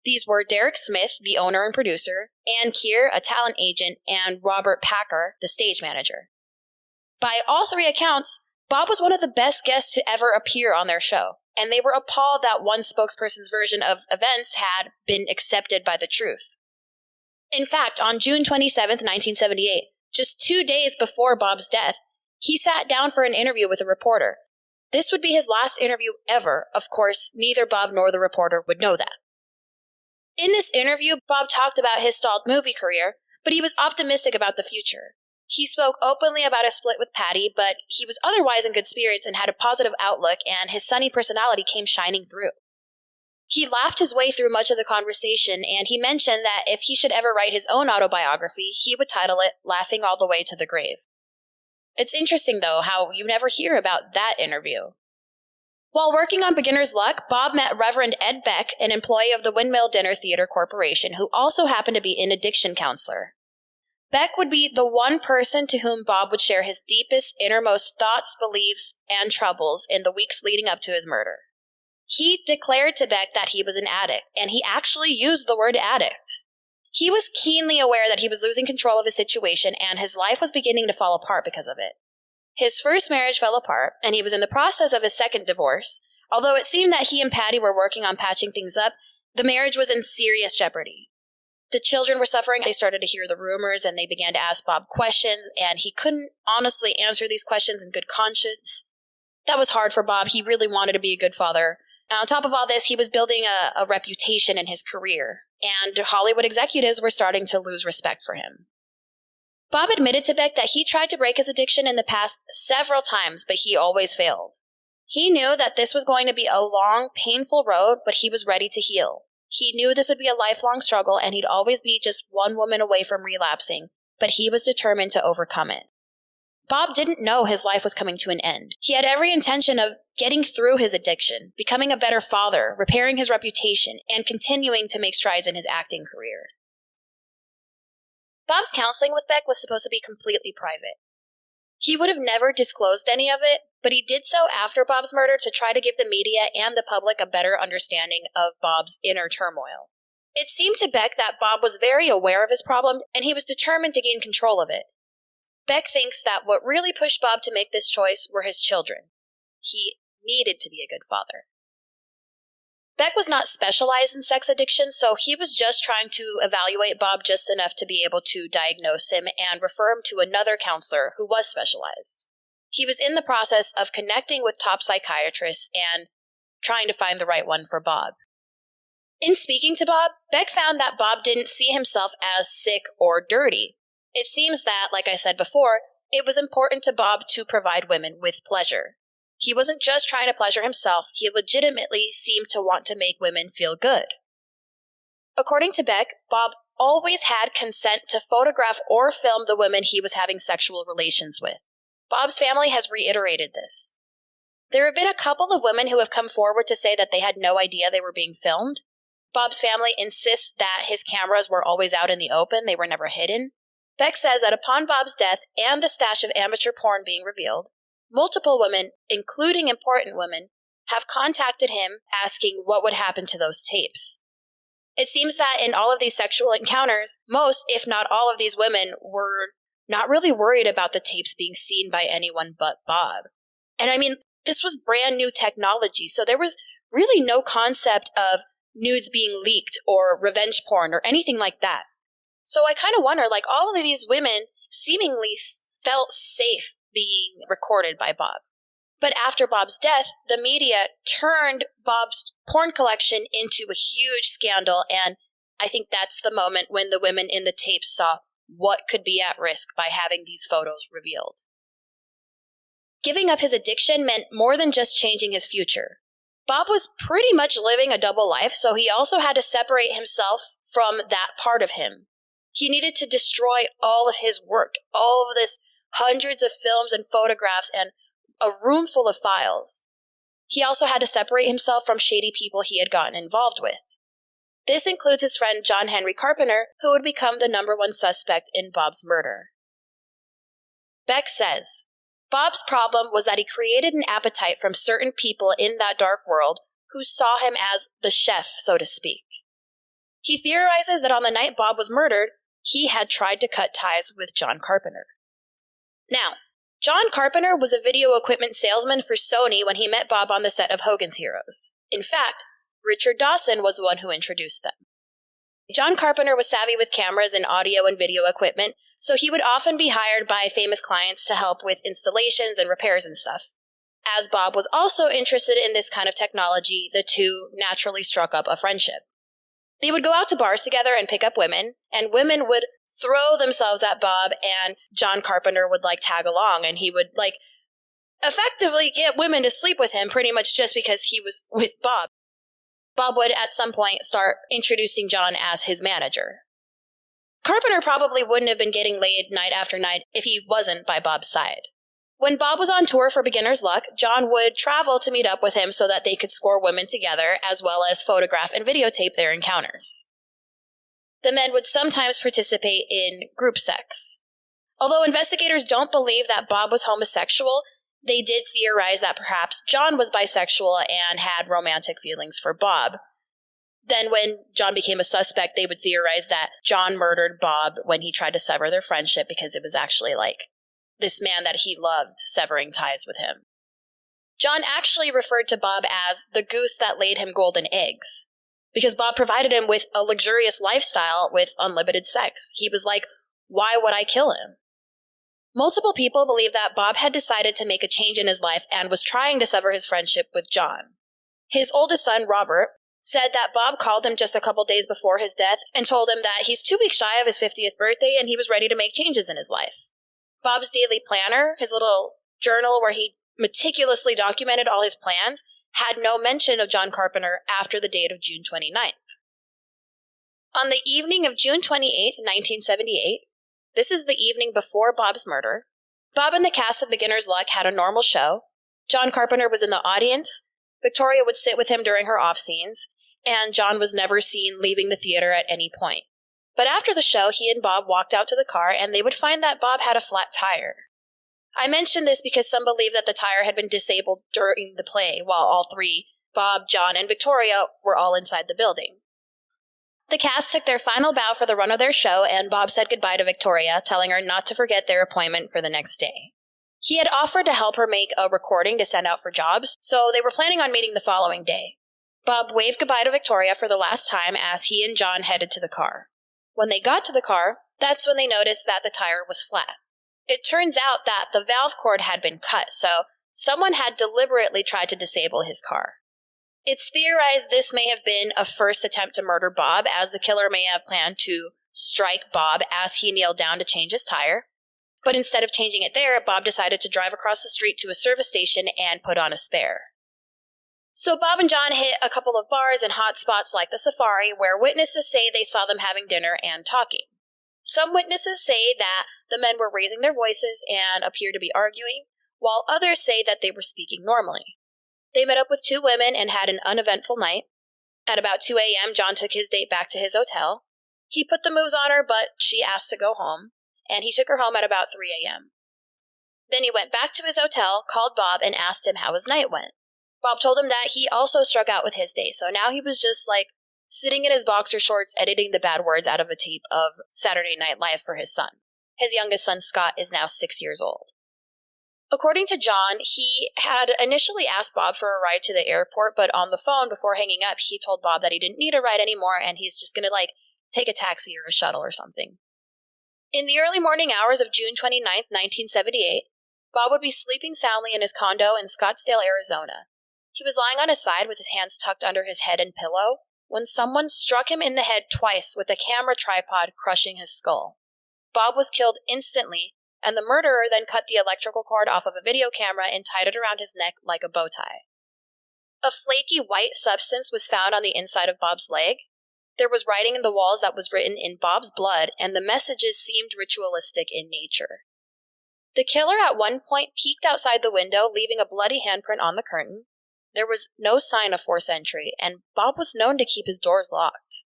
These were Derek Smith, the owner and producer, Ann Keir, a talent agent, and Robert Packer, the stage manager. By all 3 accounts, Bob was one of the best guests to ever appear on their show, and they were appalled that one spokesperson's version of events had been accepted by the truth. In fact, on June 27, 1978, just 2 days before Bob's death, he sat down for an interview with a reporter. This would be his last interview ever. Of course, neither Bob nor the reporter would know that. In this interview, Bob talked about his stalled movie career, but he was optimistic about the future. He spoke openly about his split with Patty, but he was otherwise in good spirits and had a positive outlook, and his sunny personality came shining through. He laughed his way through much of the conversation, and he mentioned that if he should ever write his own autobiography, he would title it Laughing All the Way to the Grave. It's interesting, though, how you never hear about that interview. While working on Beginner's Luck, Bob met Reverend Ed Beck, an employee of the Windmill Dinner Theater Corporation, who also happened to be an addiction counselor. Beck would be the one person to whom Bob would share his deepest, innermost thoughts, beliefs, and troubles in the weeks leading up to his murder. He declared to Beck that he was an addict, and he actually used the word addict. He was keenly aware that he was losing control of his situation, and his life was beginning to fall apart because of it. His first marriage fell apart, and he was in the process of his second divorce. Although it seemed that he and Patty were working on patching things up, the marriage was in serious jeopardy. The children were suffering. They started to hear the rumors, and they began to ask Bob questions, and he couldn't honestly answer these questions in good conscience. That was hard for Bob. He really wanted to be a good father. And on top of all this, he was building a reputation in his career, and Hollywood executives were starting to lose respect for him. Bob admitted to Beck that he tried to break his addiction in the past several times, but he always failed. He knew that this was going to be a long, painful road, but he was ready to heal. He knew this would be a lifelong struggle and he'd always be just one woman away from relapsing, but he was determined to overcome it. Bob didn't know his life was coming to an end. He had every intention of getting through his addiction, becoming a better father, repairing his reputation, and continuing to make strides in his acting career. Bob's counseling with Beck was supposed to be completely private. He would have never disclosed any of it, but he did so after Bob's murder to try to give the media and the public a better understanding of Bob's inner turmoil. It seemed to Beck that Bob was very aware of his problem, and he was determined to gain control of it. Beck thinks that what really pushed Bob to make this choice were his children. He needed to be a good father. Beck was not specialized in sex addiction, so he was just trying to evaluate Bob just enough to be able to diagnose him and refer him to another counselor who was specialized. He was in the process of connecting with top psychiatrists and trying to find the right one for Bob. In speaking to Bob, Beck found that Bob didn't see himself as sick or dirty. It seems that, like I said before, it was important to Bob to provide women with pleasure. He wasn't just trying to pleasure himself, he legitimately seemed to want to make women feel good. According to Beck, Bob always had consent to photograph or film the women he was having sexual relations with. Bob's family has reiterated this. There have been a couple of women who have come forward to say that they had no idea they were being filmed. Bob's family insists that his cameras were always out in the open, they were never hidden. Beck says that upon Bob's death and the stash of amateur porn being revealed, multiple women, including important women, have contacted him asking what would happen to those tapes. It seems that in all of these sexual encounters, most, if not all of these women were not really worried about the tapes being seen by anyone but Bob. And I mean, this was brand new technology, so there was really no concept of nudes being leaked or revenge porn or anything like that. So I kind of wonder, like, all of these women seemingly felt safe being recorded by Bob. But after Bob's death, the media turned Bob's porn collection into a huge scandal, and I think that's the moment when the women in the tapes saw what could be at risk by having these photos revealed. Giving up his addiction meant more than just changing his future. Bob was pretty much living a double life, so he also had to separate himself from that part of him. He needed to destroy all of his work, all of this hundreds of films and photographs and a room full of files. He also had to separate himself from shady people he had gotten involved with. This includes his friend John Henry Carpenter, who would become the #1 suspect in Bob's murder. Beck says, Bob's problem was that he created an appetite from certain people in that dark world who saw him as the chef, so to speak. He theorizes that on the night Bob was murdered, he had tried to cut ties with John Carpenter. Now, John Carpenter was a video equipment salesman for Sony when he met Bob on the set of Hogan's Heroes. In fact, Richard Dawson was the one who introduced them. John Carpenter was savvy with cameras and audio and video equipment, so he would often be hired by famous clients to help with installations and repairs and stuff. As Bob was also interested in this kind of technology, the two naturally struck up a friendship. They would go out to bars together and pick up women, and women would throw themselves at Bob, and John Carpenter would, tag along, and he would, effectively get women to sleep with him pretty much just because he was with Bob. Bob would, at some point, start introducing John as his manager. Carpenter probably wouldn't have been getting laid night after night if he wasn't by Bob's side. When Bob was on tour for Beginner's Luck, John would travel to meet up with him so that they could score women together, as well as photograph and videotape their encounters. The men would sometimes participate in group sex. Although investigators don't believe that Bob was homosexual, they did theorize that perhaps John was bisexual and had romantic feelings for Bob. Then when John became a suspect, they would theorize that John murdered Bob when he tried to sever their friendship because it was actually this man that he loved severing ties with him. John actually referred to Bob as the goose that laid him golden eggs, because Bob provided him with a luxurious lifestyle with unlimited sex. He was like, why would I kill him? Multiple people believe that Bob had decided to make a change in his life and was trying to sever his friendship with John. His oldest son, Robert, said that Bob called him just a couple days before his death and told him that he's 2 weeks shy of his 50th birthday and he was ready to make changes in his life. Bob's daily planner, his little journal where he meticulously documented all his plans, had no mention of John Carpenter after the date of June 29th. On the evening of June 28th, 1978, this is the evening before Bob's murder, Bob and the cast of Beginner's Luck had a normal show. John Carpenter was in the audience, Victoria would sit with him during her off scenes, and John was never seen leaving the theater at any point. But after the show, he and Bob walked out to the car, and they would find that Bob had a flat tire. I mention this because some believe that the tire had been disabled during the play, while all three, Bob, John, and Victoria, were all inside the building. The cast took their final bow for the run of their show, and Bob said goodbye to Victoria, telling her not to forget their appointment for the next day. He had offered to help her make a recording to send out for jobs, so they were planning on meeting the following day. Bob waved goodbye to Victoria for the last time as he and John headed to the car. When they got to the car, that's when they noticed that the tire was flat. It turns out that the valve cord had been cut, so someone had deliberately tried to disable his car. It's theorized this may have been a first attempt to murder Bob, as the killer may have planned to strike Bob as he kneeled down to change his tire. But instead of changing it there, Bob decided to drive across the street to a service station and put on a spare. So Bob and John hit a couple of bars and hot spots like the Safari, where witnesses say they saw them having dinner and talking. Some witnesses say that the men were raising their voices and appeared to be arguing, while others say that they were speaking normally. They met up with 2 women and had an uneventful night. At about 2 a.m., John took his date back to his hotel. He put the moves on her, but she asked to go home, and he took her home at about 3 a.m. Then he went back to his hotel, called Bob, and asked him how his night went. Bob told him that he also struck out with his day, so now he was just sitting in his boxer shorts editing the bad words out of a tape of Saturday Night Live for his son. His youngest son, Scott, is now 6 years old. According to John, he had initially asked Bob for a ride to the airport, but on the phone before hanging up, he told Bob that he didn't need a ride anymore and he's just going to take a taxi or a shuttle or something. In the early morning hours of June 29th, 1978, Bob would be sleeping soundly in his condo in Scottsdale, Arizona. He was lying on his side with his hands tucked under his head and pillow when someone struck him in the head twice with a camera tripod, crushing his skull. Bob was killed instantly, and the murderer then cut the electrical cord off of a video camera and tied it around his neck like a bow tie. A flaky white substance was found on the inside of Bob's leg. There was writing in the walls that was written in Bob's blood, and the messages seemed ritualistic in nature. The killer at one point peeked outside the window, leaving a bloody handprint on the curtain. There was no sign of forced entry, and Bob was known to keep his doors locked.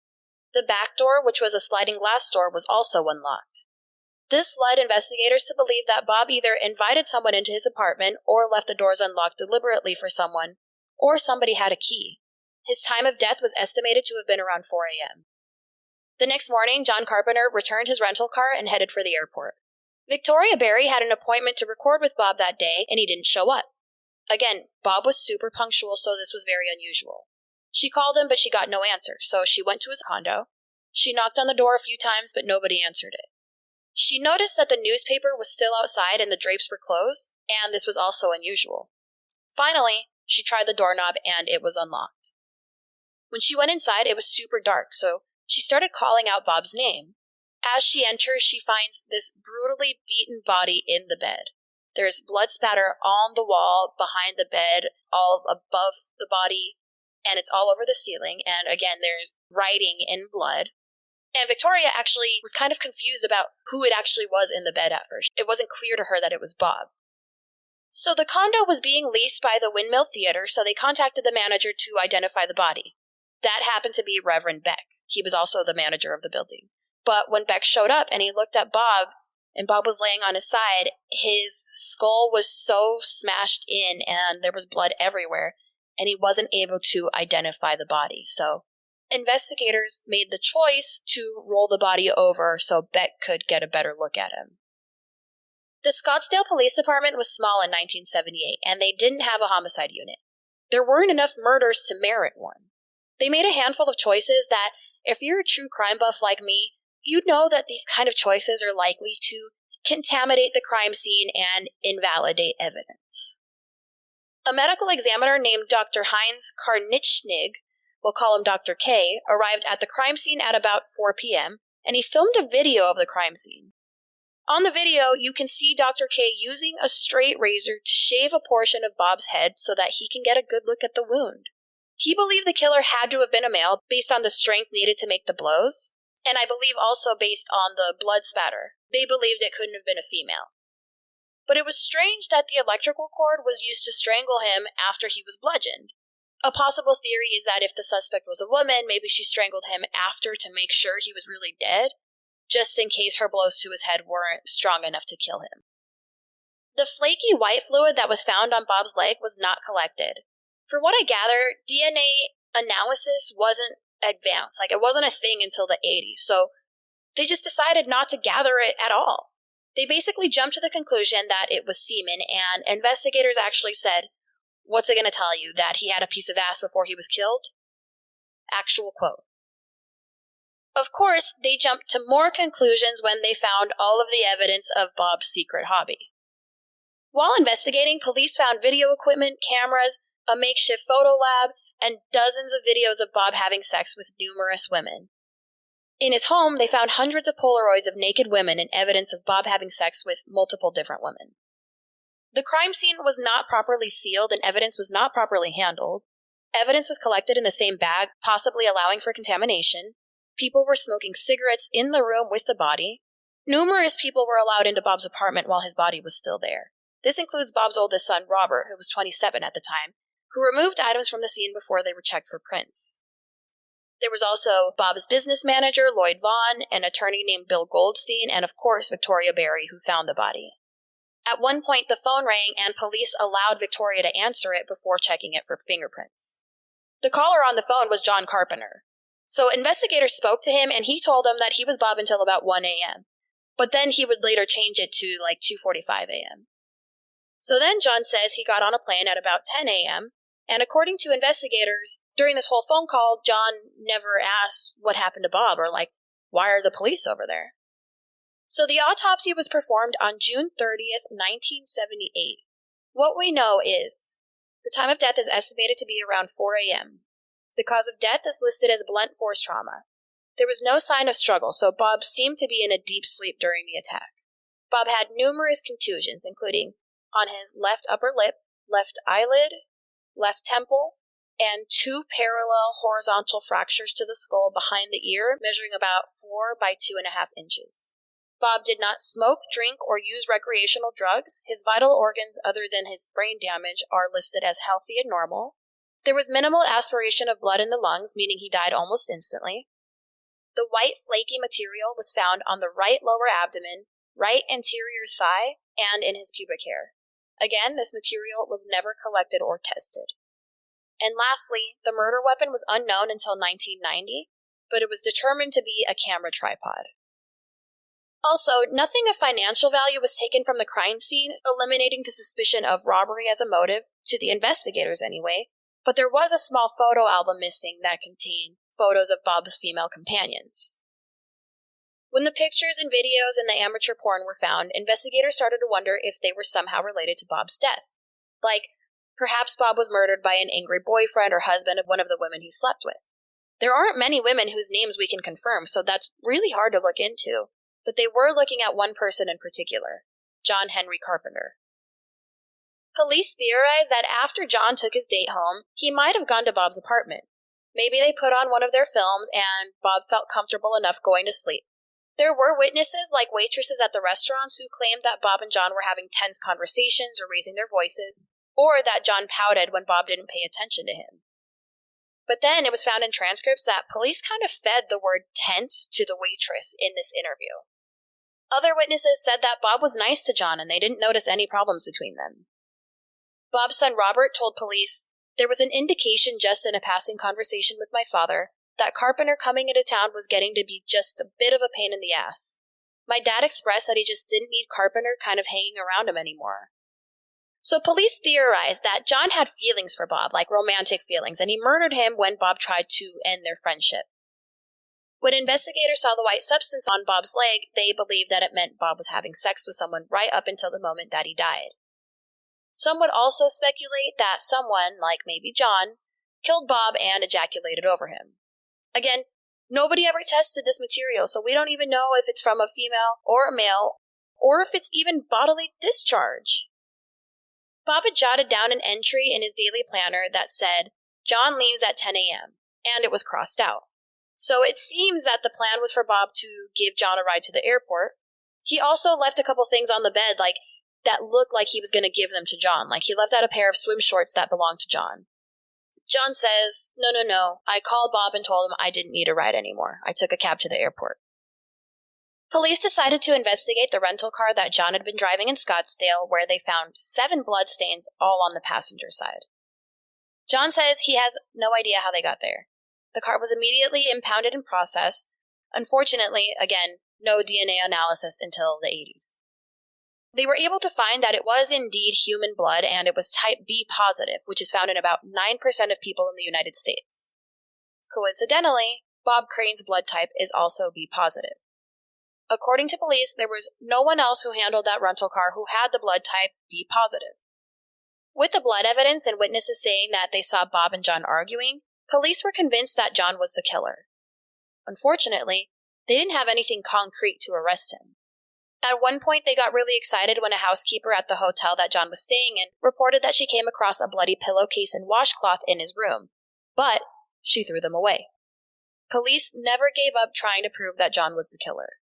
The back door, which was a sliding glass door, was also unlocked. This led investigators to believe that Bob either invited someone into his apartment or left the doors unlocked deliberately for someone, or somebody had a key. His time of death was estimated to have been around 4 a.m. The next morning, John Carpenter returned his rental car and headed for the airport. Victoria Berry had an appointment to record with Bob that day, and he didn't show up. Again, Bob was super punctual, so this was very unusual. She called him, but she got no answer, so she went to his condo. She knocked on the door a few times, but nobody answered it. She noticed that the newspaper was still outside and the drapes were closed, and this was also unusual. Finally, she tried the doorknob and it was unlocked. When she went inside, it was super dark, so she started calling out Bob's name. As she enters, she finds this brutally beaten body in the bed. There's blood spatter on the wall, behind the bed, all above the body, and it's all over the ceiling, and again, there's writing in blood. And Victoria actually was kind of confused about who it actually was in the bed at first. It wasn't clear to her that it was Bob. So the condo was being leased by the Windmill Theater, so they contacted the manager to identify the body. That happened to be Reverend Beck. He was also the manager of the building. But when Beck showed up and he looked at Bob, and Bob was laying on his side, his skull was so smashed in and there was blood everywhere, and he wasn't able to identify the body. So investigators made the choice to roll the body over so Beck could get a better look at him. The Scottsdale Police Department was small in 1978, and they didn't have a homicide unit. There weren't enough murders to merit one. They made a handful of choices that, if you're a true crime buff like me, you'd know that these kind of choices are likely to contaminate the crime scene and invalidate evidence. A medical examiner named Dr. Heinz Karnichnig we'll call him Dr. K, arrived at the crime scene at about 4 p.m., and he filmed a video of the crime scene. On the video, you can see Dr. K using a straight razor to shave a portion of Bob's head so that he can get a good look at the wound. He believed the killer had to have been a male based on the strength needed to make the blows, and I believe also based on the blood spatter. They believed it couldn't have been a female. But it was strange that the electrical cord was used to strangle him after he was bludgeoned. A possible theory is that if the suspect was a woman, maybe she strangled him after to make sure he was really dead, just in case her blows to his head weren't strong enough to kill him. The flaky white fluid that was found on Bob's leg was not collected. For what I gather, DNA analysis wasn't advanced. It wasn't a thing until the 80s, so they just decided not to gather it at all. They basically jumped to the conclusion that it was semen, and investigators actually said, "What's it going to tell you, that he had a piece of ass before he was killed?" Actual quote. Of course, they jumped to more conclusions when they found all of the evidence of Bob's secret hobby. While investigating, police found video equipment, cameras, a makeshift photo lab, and dozens of videos of Bob having sex with numerous women. In his home, they found hundreds of Polaroids of naked women and evidence of Bob having sex with multiple different women. The crime scene was not properly sealed and evidence was not properly handled. Evidence was collected in the same bag, possibly allowing for contamination. People were smoking cigarettes in the room with the body. Numerous people were allowed into Bob's apartment while his body was still there. This includes Bob's oldest son, Robert, who was 27 at the time, who removed items from the scene before they were checked for prints. There was also Bob's business manager, Lloyd Vaughn, an attorney named Bill Goldstein, and of course Victoria Berry, who found the body. At one point, the phone rang and police allowed Victoria to answer it before checking it for fingerprints. The caller on the phone was John Carpenter. So investigators spoke to him and he told them that he was Bob until about 1 a.m. But then he would later change it to 2:45 a.m. So then John says he got on a plane at about 10 a.m. And according to investigators, during this whole phone call, John never asked what happened to Bob or why are the police over there? So the autopsy was performed on June 30th, 1978. What we know is the time of death is estimated to be around 4 a.m. The cause of death is listed as blunt force trauma. There was no sign of struggle, so Bob seemed to be in a deep sleep during the attack. Bob had numerous contusions, including on his left upper lip, left eyelid, left temple, and 2 parallel horizontal fractures to the skull behind the ear, measuring about 4 by 2.5 inches. Bob did not smoke, drink, or use recreational drugs. His vital organs, other than his brain damage, are listed as healthy and normal. There was minimal aspiration of blood in the lungs, meaning he died almost instantly. The white flaky material was found on the right lower abdomen, right anterior thigh, and in his pubic hair. Again, this material was never collected or tested. And lastly, the murder weapon was unknown until 1990, but it was determined to be a camera tripod. Also, nothing of financial value was taken from the crime scene, eliminating the suspicion of robbery as a motive, to the investigators anyway, but there was a small photo album missing that contained photos of Bob's female companions. When the pictures and videos and the amateur porn were found, investigators started to wonder if they were somehow related to Bob's death. Perhaps Bob was murdered by an angry boyfriend or husband of one of the women he slept with. There aren't many women whose names we can confirm, so that's really hard to look into, but they were looking at one person in particular, John Henry Carpenter. Police theorized that after John took his date home, he might have gone to Bob's apartment. Maybe they put on one of their films and Bob felt comfortable enough going to sleep. There were witnesses, like waitresses at the restaurants, who claimed that Bob and John were having tense conversations or raising their voices, or that John pouted when Bob didn't pay attention to him. But then it was found in transcripts that police kind of fed the word tense to the waitress in this interview. Other witnesses said that Bob was nice to John and they didn't notice any problems between them. Bob's son Robert told police, "There was an indication just in a passing conversation with my father that Carpenter coming into town was getting to be just a bit of a pain in the ass. My dad expressed that he just didn't need Carpenter kind of hanging around him anymore." So police theorized that John had feelings for Bob, romantic feelings, and he murdered him when Bob tried to end their friendship. When investigators saw the white substance on Bob's leg, they believed that it meant Bob was having sex with someone right up until the moment that he died. Some would also speculate that someone, like maybe John, killed Bob, and ejaculated over him. Again, nobody ever tested this material, so we don't even know if it's from a female or a male, or if it's even bodily discharge. Bob had jotted down an entry in his daily planner that said, "John leaves at 10 a.m., and it was crossed out. So it seems that the plan was for Bob to give John a ride to the airport. He also left a couple things on the bed, that looked like he was going to give them to John. He left out a pair of swim shorts that belonged to John. John says, No. I called Bob and told him I didn't need a ride anymore. I took a cab to the airport." Police decided to investigate the rental car that John had been driving in Scottsdale, where they found 7 bloodstains, all on the passenger side. John says he has no idea how they got there. The car was immediately impounded and processed. Unfortunately, again, no DNA analysis until the 80s. They were able to find that it was indeed human blood, and it was type B positive, which is found in about 9% of people in the United States. Coincidentally, Bob Crane's blood type is also B positive. According to police, there was no one else who handled that rental car who had the blood type B positive. With the blood evidence and witnesses saying that they saw Bob and John arguing, police were convinced that John was the killer. Unfortunately, they didn't have anything concrete to arrest him. At one point, they got really excited when a housekeeper at the hotel that John was staying in reported that she came across a bloody pillowcase and washcloth in his room, but she threw them away. Police never gave up trying to prove that John was the killer.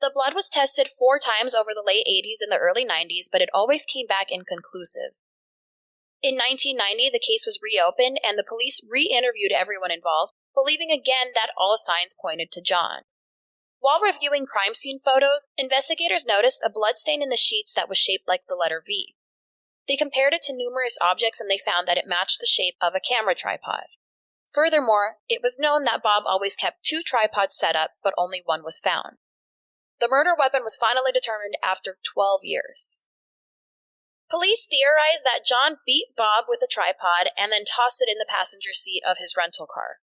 The blood was tested 4 times over the late 80s and the early 90s, but it always came back inconclusive. In 1990, the case was reopened, and the police re-interviewed everyone involved, believing again that all signs pointed to John. While reviewing crime scene photos, investigators noticed a bloodstain in the sheets that was shaped like the letter V. They compared it to numerous objects, and they found that it matched the shape of a camera tripod. Furthermore, it was known that Bob always kept 2 tripods set up, but only one was found. The murder weapon was finally determined after 12 years. Police theorized that John beat Bob with a tripod and then tossed it in the passenger seat of his rental car.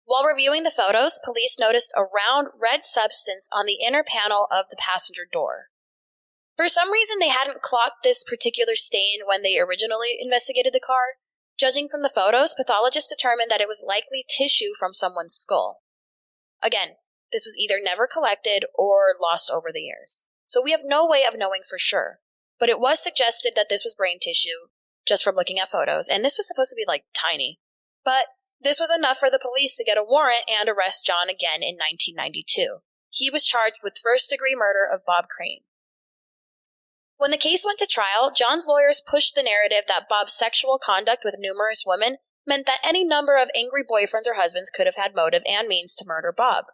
While reviewing the photos, police noticed a round red substance on the inner panel of the passenger door. For some reason, they hadn't clocked this particular stain when they originally investigated the car. Judging from the photos, pathologists determined that it was likely tissue from someone's skull. Again, this was either never collected or lost over the years, so we have no way of knowing for sure. But it was suggested that this was brain tissue, just from looking at photos, and this was supposed to be, tiny. But this was enough for the police to get a warrant and arrest John again in 1992. He was charged with first-degree murder of Bob Crane. When the case went to trial, John's lawyers pushed the narrative that Bob's sexual conduct with numerous women meant that any number of angry boyfriends or husbands could have had motive and means to murder Bob.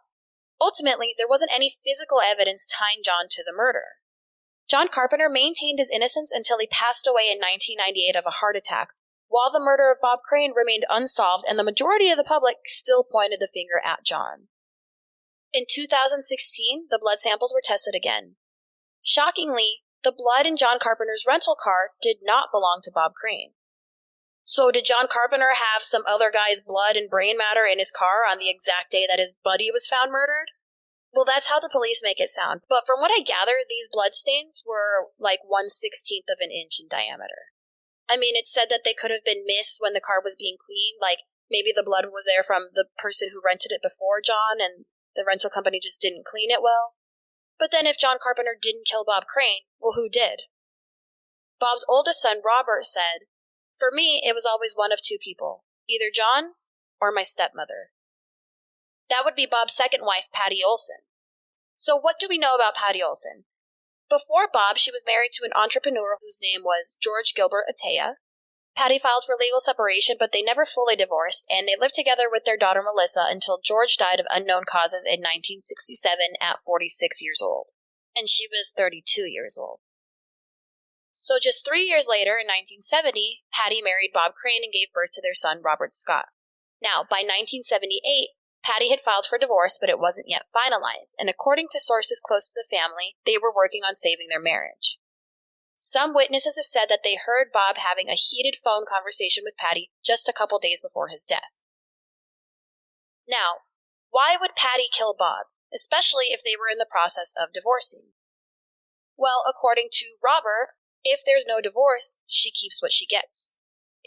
Ultimately, there wasn't any physical evidence tying John to the murder. John Carpenter maintained his innocence until he passed away in 1998 of a heart attack, while the murder of Bob Crane remained unsolved and the majority of the public still pointed the finger at John. In 2016, the blood samples were tested again. Shockingly, the blood in John Carpenter's rental car did not belong to Bob Crane. So did John Carpenter have some other guy's blood and brain matter in his car on the exact day that his buddy was found murdered? Well, that's how the police make it sound, but from what I gather, these bloodstains were 1/16 of an inch in diameter. I mean, it's said that they could have been missed when the car was being cleaned, maybe the blood was there from the person who rented it before John, and the rental company just didn't clean it well. But then if John Carpenter didn't kill Bob Crane, well, who did? Bob's oldest son, Robert, said, "For me, it was always one of 2 people, either John or my stepmother." That would be Bob's second wife, Patty Olson. So what do we know about Patty Olson? Before Bob, she was married to an entrepreneur whose name was George Gilbert Atea. Patty filed for legal separation, but they never fully divorced, and they lived together with their daughter Melissa until George died of unknown causes in 1967 at 46 years old. And she was 32 years old. So just 3 years later, in 1970, Patty married Bob Crane and gave birth to their son, Robert Scott. Now, by 1978, Patty had filed for divorce, but it wasn't yet finalized, and according to sources close to the family, they were working on saving their marriage. Some witnesses have said that they heard Bob having a heated phone conversation with Patty just a couple days before his death. Now, why would Patty kill Bob, especially if they were in the process of divorcing? Well, according to Robert, if there's no divorce, she keeps what she gets.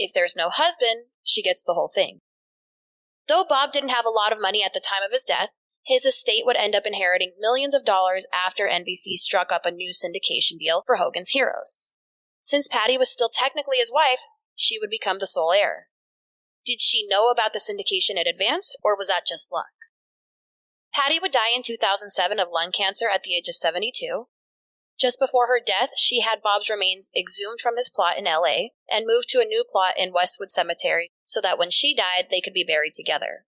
If there's no husband, she gets the whole thing. Though Bob didn't have a lot of money at the time of his death, his estate would end up inheriting millions of dollars after NBC struck up a new syndication deal for Hogan's Heroes. Since Patty was still technically his wife, she would become the sole heir. Did she know about the syndication in advance, or was that just luck? Patty would die in 2007 of lung cancer at the age of 72. Just before her death, she had Bob's remains exhumed from his plot in LA and moved to a new plot in Westwood Cemetery so that when she died, they could be buried together.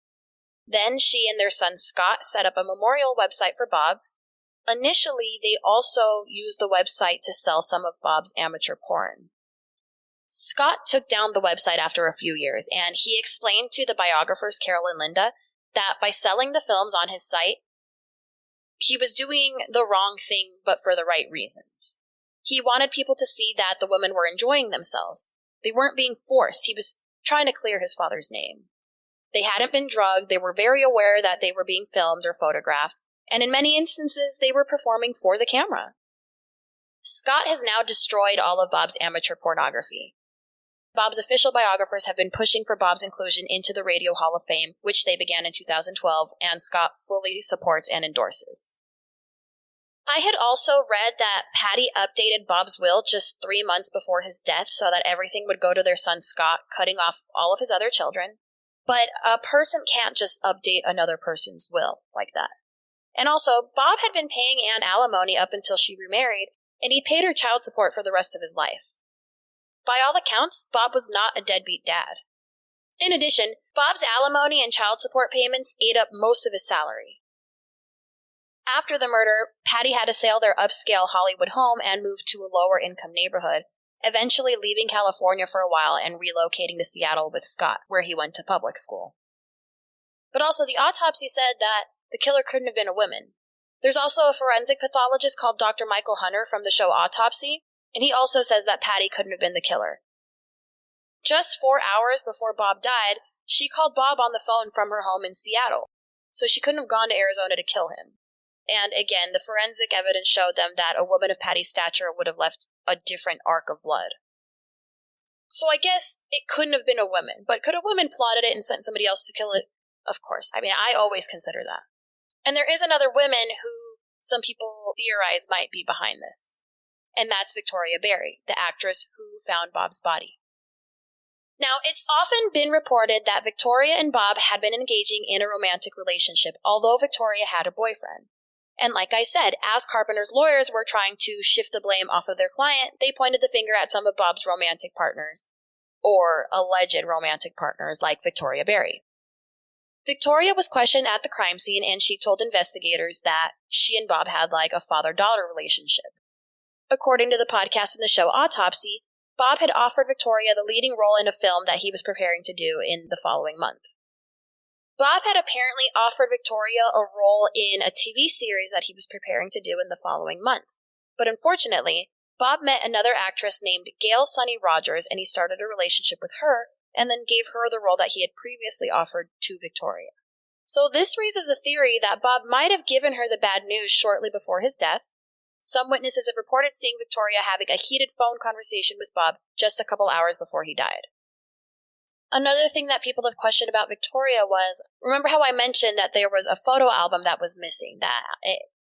Then she and their son Scott set up a memorial website for Bob. Initially, they also used the website to sell some of Bob's amateur porn. Scott took down the website after a few years, and he explained to the biographers Carol and Linda that by selling the films on his site, he was doing the wrong thing, but for the right reasons. He wanted people to see that the women were enjoying themselves. They weren't being forced. He was trying to clear his father's name. They hadn't been drugged. They were very aware that they were being filmed or photographed, and in many instances, they were performing for the camera. Scott has now destroyed all of Bob's amateur pornography. Bob's official biographers have been pushing for Bob's inclusion into the Radio Hall of Fame, which they began in 2012, and Scott fully supports and endorses. I had also read that Patty updated Bob's will just 3 months before his death so that everything would go to their son Scott, cutting off all of his other children. But a person can't just update another person's will like that. And also, Bob had been paying Anne alimony up until she remarried, and he paid her child support for the rest of his life. By all accounts, Bob was not a deadbeat dad. In addition, Bob's alimony and child support payments ate up most of his salary. After the murder, Patty had to sell their upscale Hollywood home and move to a lower-income neighborhood, eventually leaving California for a while and relocating to Seattle with Scott, where he went to public school. But also, the autopsy said that the killer couldn't have been a woman. There's also a forensic pathologist called Dr. Michael Hunter from the show Autopsy, and he also says that Patty couldn't have been the killer. Just 4 hours before Bob died, she called Bob on the phone from her home in Seattle, so she couldn't have gone to Arizona to kill him. And again, the forensic evidence showed them that a woman of Patty's stature would have left a different arc of blood. So I guess it couldn't have been a woman, but could a woman plotted it and sent somebody else to kill it? Of course. I mean, I always consider that. And there is another woman who some people theorize might be behind this. And that's Victoria Barry, the actress who found Bob's body. Now, it's often been reported that Victoria and Bob had been engaging in a romantic relationship, although Victoria had a boyfriend. And like I said, as Carpenter's lawyers were trying to shift the blame off of their client, they pointed the finger at some of Bob's romantic partners, or alleged romantic partners like Victoria Barry. Victoria was questioned at the crime scene, and she told investigators that she and Bob had like a father-daughter relationship. According to the podcast in the show Autopsy, Bob had offered Victoria the leading role in a film that he was preparing to do in the following month. Bob had apparently offered Victoria a role in a TV series that he was preparing to do in the following month. But unfortunately, Bob met another actress named Gail Sonny Rogers, and he started a relationship with her, and then gave her the role that he had previously offered to Victoria. So this raises a theory that Bob might have given her the bad news shortly before his death. Some witnesses have reported seeing Victoria having a heated phone conversation with Bob just a couple hours before he died. Another thing that people have questioned about Victoria was, remember how I mentioned that there was a photo album that was missing, that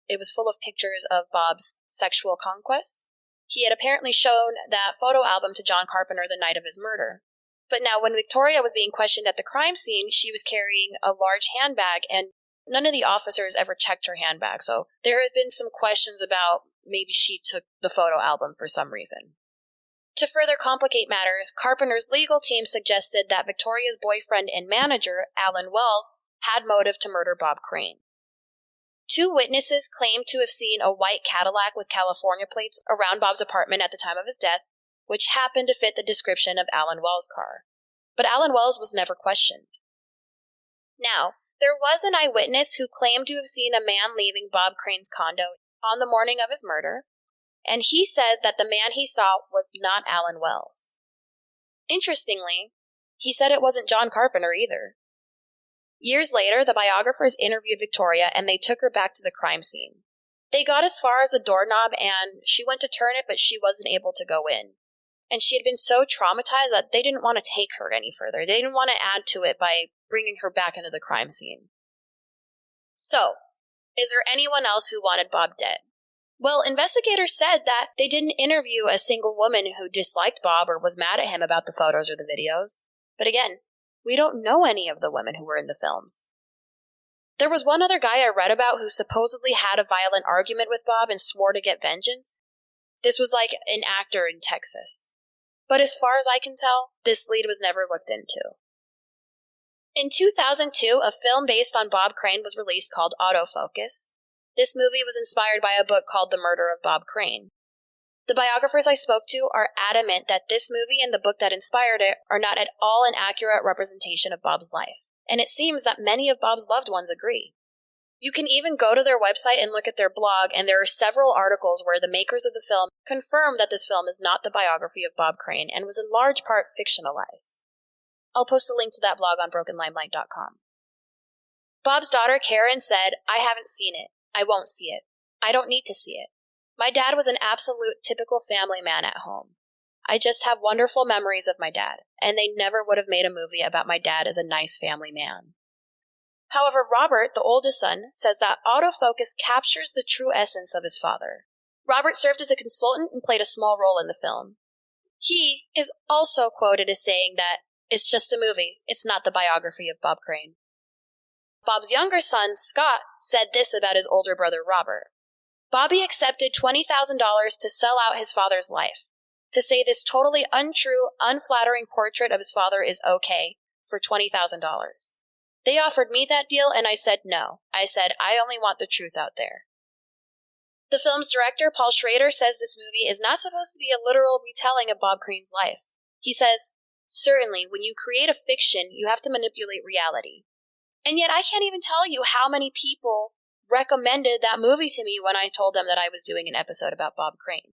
it was full of pictures of Bob's sexual conquests? He had apparently shown that photo album to John Carpenter the night of his murder. But now when Victoria was being questioned at the crime scene, she was carrying a large handbag, and none of the officers ever checked her handbag, so there have been some questions about maybe she took the photo album for some reason. To further complicate matters, Carpenter's legal team suggested that Victoria's boyfriend and manager, Alan Wells, had motive to murder Bob Crane. 2 witnesses claimed to have seen a white Cadillac with California plates around Bob's apartment at the time of his death, which happened to fit the description of Alan Wells' car. But Alan Wells was never questioned. Now, there was an eyewitness who claimed to have seen a man leaving Bob Crane's condo on the morning of his murder, and he says that the man he saw was not Alan Wells. Interestingly, he said it wasn't John Carpenter either. Years later, the biographers interviewed Victoria, and they took her back to the crime scene. They got as far as the doorknob, and she went to turn it, but she wasn't able to go in. And she had been so traumatized that they didn't want to take her any further. They didn't want to add to it by bringing her back into the crime scene. So, is there anyone else who wanted Bob dead? Well, investigators said that they didn't interview a single woman who disliked Bob or was mad at him about the photos or the videos. But again, we don't know any of the women who were in the films. There was one other guy I read about who supposedly had a violent argument with Bob and swore to get vengeance. This was like an actor in Texas. But as far as I can tell, this lead was never looked into. In 2002, a film based on Bob Crane was released called Autofocus. This movie was inspired by a book called The Murder of Bob Crane. The biographers I spoke to are adamant that this movie and the book that inspired it are not at all an accurate representation of Bob's life, and it seems that many of Bob's loved ones agree. You can even go to their website and look at their blog, and there are several articles where the makers of the film confirm that this film is not the biography of Bob Crane and was in large part fictionalized. I'll post a link to that blog on brokenlimelight.com. Bob's daughter Karen said, "I haven't seen it. I won't see it. I don't need to see it. My dad was an absolute typical family man at home. I just have wonderful memories of my dad, and they never would have made a movie about my dad as a nice family man." However, Robert, the oldest son, says that Autofocus captures the true essence of his father. Robert served as a consultant and played a small role in the film. He is also quoted as saying that it's just a movie, it's not the biography of Bob Crane. Bob's younger son, Scott, said this about his older brother, Robert. Bobby accepted $20,000 to sell out his father's life. To say this totally untrue, unflattering portrait of his father is okay for $20,000. They offered me that deal, and I said no. I said, I only want the truth out there. The film's director, Paul Schrader, says this movie is not supposed to be a literal retelling of Bob Crane's life. He says, certainly, when you create a fiction, you have to manipulate reality. And yet I can't even tell you how many people recommended that movie to me when I told them that I was doing an episode about Bob Crane.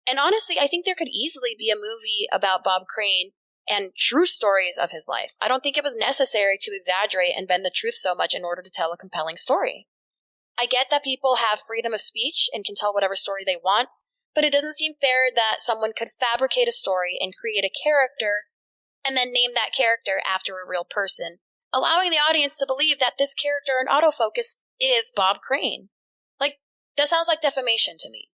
And honestly, I think there could easily be a movie about Bob Crane and true stories of his life. I don't think it was necessary to exaggerate and bend the truth so much in order to tell a compelling story. I get that people have freedom of speech and can tell whatever story they want, but it doesn't seem fair that someone could fabricate a story and create a character and then name that character after a real person, allowing the audience to believe that this character in Autofocus is Bob Crane. That sounds like defamation to me.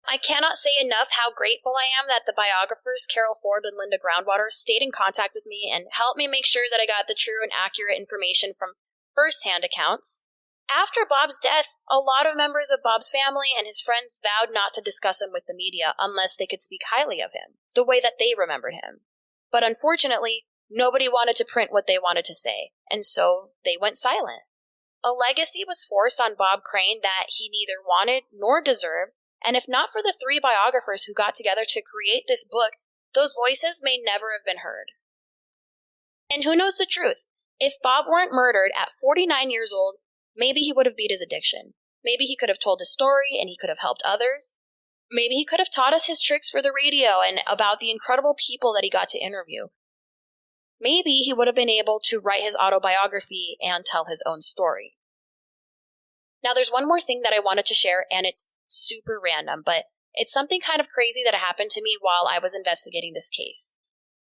I cannot say enough how grateful I am that the biographers Carol Ford and Linda Groundwater stayed in contact with me and helped me make sure that I got the true and accurate information from first-hand accounts. After Bob's death, a lot of members of Bob's family and his friends vowed not to discuss him with the media unless they could speak highly of him, the way that they remembered him. But unfortunately, nobody wanted to print what they wanted to say, and so they went silent. A legacy was forced on Bob Crane that he neither wanted nor deserved, and if not for the three biographers who got together to create this book, those voices may never have been heard. And who knows the truth? If Bob weren't murdered at 49 years old, maybe he would have beat his addiction. Maybe he could have told his story and he could have helped others. Maybe he could have taught us his tricks for the radio and about the incredible people that he got to interview. Maybe he would have been able to write his autobiography and tell his own story. Now, there's one more thing that I wanted to share, and it's super random, but it's something kind of crazy that happened to me while I was investigating this case.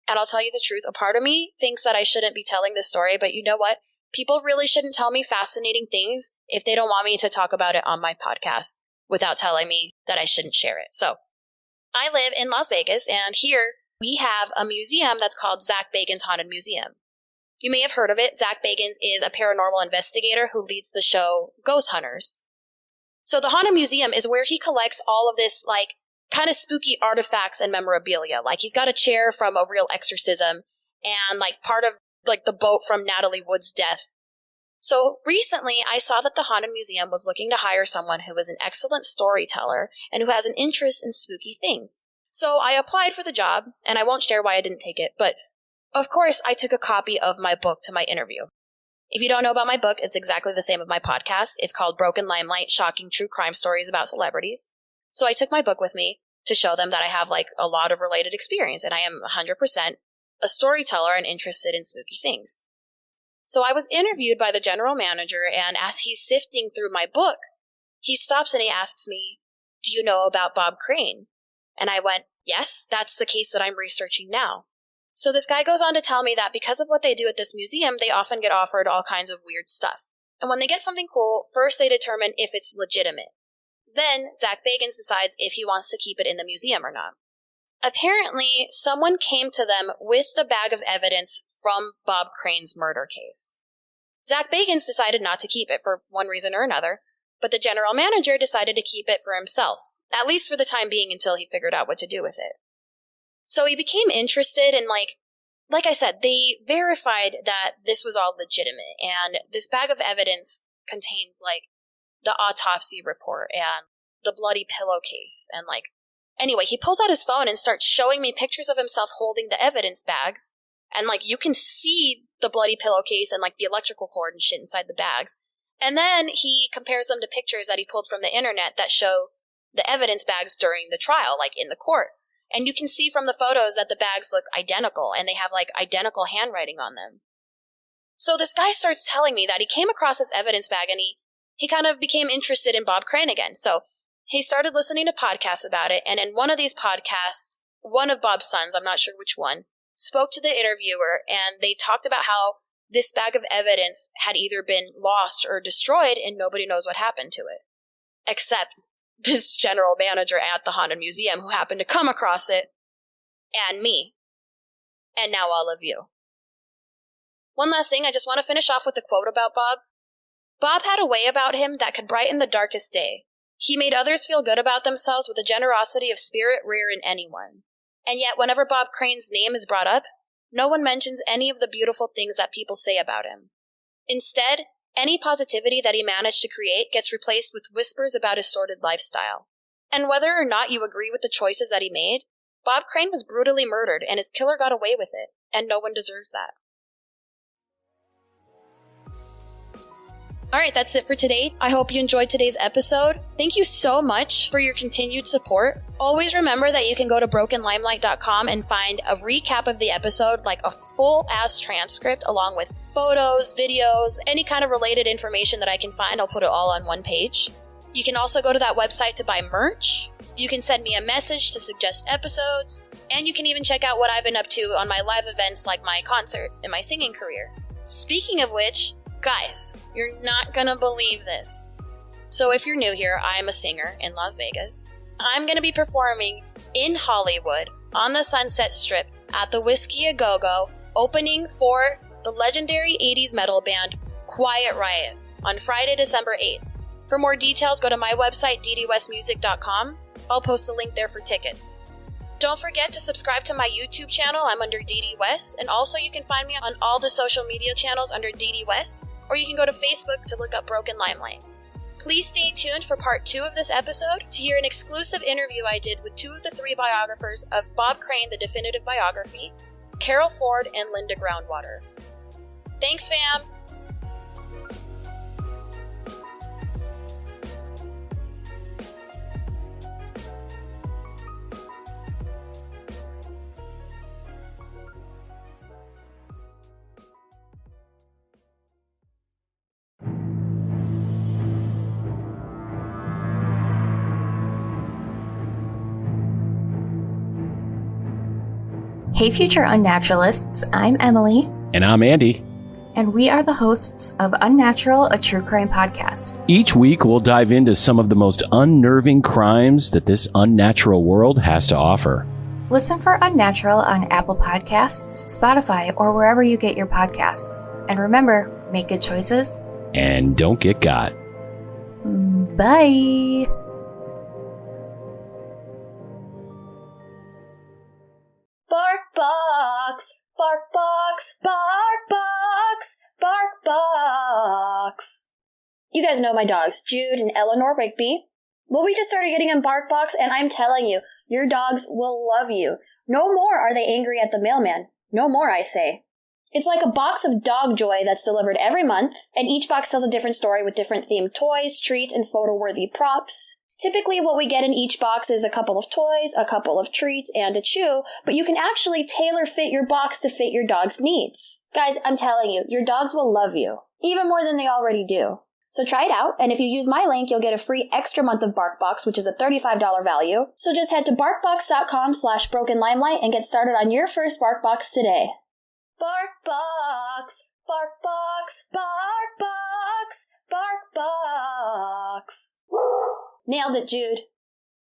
And I'll tell you the truth, a part of me thinks that I shouldn't be telling this story, but you know what? People really shouldn't tell me fascinating things if they don't want me to talk about it on my podcast without telling me that I shouldn't share it. So, I live in Las Vegas, and here we have a museum that's called Zach Bagans' Haunted Museum. You may have heard of it. Zach Bagans is a paranormal investigator who leads the show Ghost Hunters. So the Haunted Museum is where he collects all of this, kind of spooky artifacts and memorabilia. He's got a chair from a real exorcism and, part of, the boat from Natalie Wood's death. So recently, I saw that the Haunted Museum was looking to hire someone who is an excellent storyteller and who has an interest in spooky things. So I applied for the job, and I won't share why I didn't take it, but of course, I took a copy of my book to my interview. If you don't know about my book, it's exactly the same as my podcast. It's called Broken Limelight, Shocking True Crime Stories About Celebrities. So I took my book with me to show them that I have a lot of related experience, and I am 100% a storyteller and interested in spooky things. So I was interviewed by the general manager, and as he's sifting through my book, he stops and he asks me, "Do you know about Bob Crane?" And I went, Yes, that's the case that I'm researching now. So this guy goes on to tell me that because of what they do at this museum, they often get offered all kinds of weird stuff. And when they get something cool, first they determine if it's legitimate. Then Zach Bagans decides if he wants to keep it in the museum or not. Apparently, someone came to them with the bag of evidence from Bob Crane's murder case. Zach Bagans decided not to keep it for one reason or another, but the general manager decided to keep it for himself, at least for the time being until he figured out what to do with it. So he became interested in, like I said, they verified that this was all legitimate, and this bag of evidence contains, the autopsy report and the bloody pillowcase, and, anyway, he pulls out his phone and starts showing me pictures of himself holding the evidence bags, and, you can see the bloody pillowcase and, the electrical cord and shit inside the bags. And then he compares them to pictures that he pulled from the internet that show the evidence bags during the trial, in the court. And you can see from the photos that the bags look identical, and they have, identical handwriting on them. So this guy starts telling me that he came across this evidence bag, and he kind of became interested in Bob Crane again. So he started listening to podcasts about it, and in one of these podcasts, one of Bob's sons, I'm not sure which one, spoke to the interviewer, and they talked about how this bag of evidence had either been lost or destroyed, and nobody knows what happened to it. Except this general manager at the Haunted Museum who happened to come across it, and me. And now all of you. One last thing, I just want to finish off with a quote about Bob. Bob had a way about him that could brighten the darkest day. He made others feel good about themselves with a generosity of spirit rare in anyone. And yet, whenever Bob Crane's name is brought up, no one mentions any of the beautiful things that people say about him. Instead, any positivity that he managed to create gets replaced with whispers about his sordid lifestyle. And whether or not you agree with the choices that he made, Bob Crane was brutally murdered and his killer got away with it, and no one deserves that. Alright, that's it for today. I hope you enjoyed today's episode. Thank you so much for your continued support. Always remember that you can go to brokenlimelight.com and find a recap of the episode, a full-ass transcript along with photos, videos, any kind of related information that I can find. I'll put it all on one page. You can also go to that website to buy merch. You can send me a message to suggest episodes. And you can even check out what I've been up to on my live events like my concerts and my singing career. Speaking of which, guys, you're not gonna believe this. So if you're new here, I'm a singer in Las Vegas. I'm gonna be performing in Hollywood on the Sunset Strip at the Whiskey A Go-Go, opening for the legendary 80s metal band Quiet Riot on Friday, December 8th. For more details, go to my website, didywestmusic.com. I'll post a link there for tickets. Don't forget to subscribe to my YouTube channel. I'm under Didi West, and also you can find me on all the social media channels under Didi West, or you can go to Facebook to look up Broken Limelight. Please stay tuned for part 2 of this episode to hear an exclusive interview I did with 2 of the 3 biographers of Bob Crane, the definitive biography, Carol Ford and Linda Groundwater. Thanks, fam! Hey future unnaturalists, I'm Emily. And I'm Andy. And we are the hosts of Unnatural, a true crime podcast. Each week we'll dive into some of the most unnerving crimes that this unnatural world has to offer. Listen for Unnatural on Apple Podcasts, Spotify, or wherever you get your podcasts. And remember, make good choices. And don't get got. Bye! Barkbox, Barkbox, Barkbox, Barkbox. You guys know my dogs, Jude and Eleanor Rigby. Well, we just started getting them Barkbox, and I'm telling you, your dogs will love you. No more are they angry at the mailman. No more, I say. It's like a box of dog joy that's delivered every month, and each box tells a different story with different themed toys, treats, and photo-worthy props. Typically, what we get in each box is a couple of toys, a couple of treats, and a chew, but you can actually tailor-fit your box to fit your dog's needs. Guys, I'm telling you, your dogs will love you, even more than they already do. So try it out, and if you use my link, you'll get a free extra month of BarkBox, which is a $35 value. So just head to barkbox.com/brokenlimelight and get started on your first BarkBox today. BarkBox, BarkBox, BarkBox, BarkBox. Nailed it, Jude.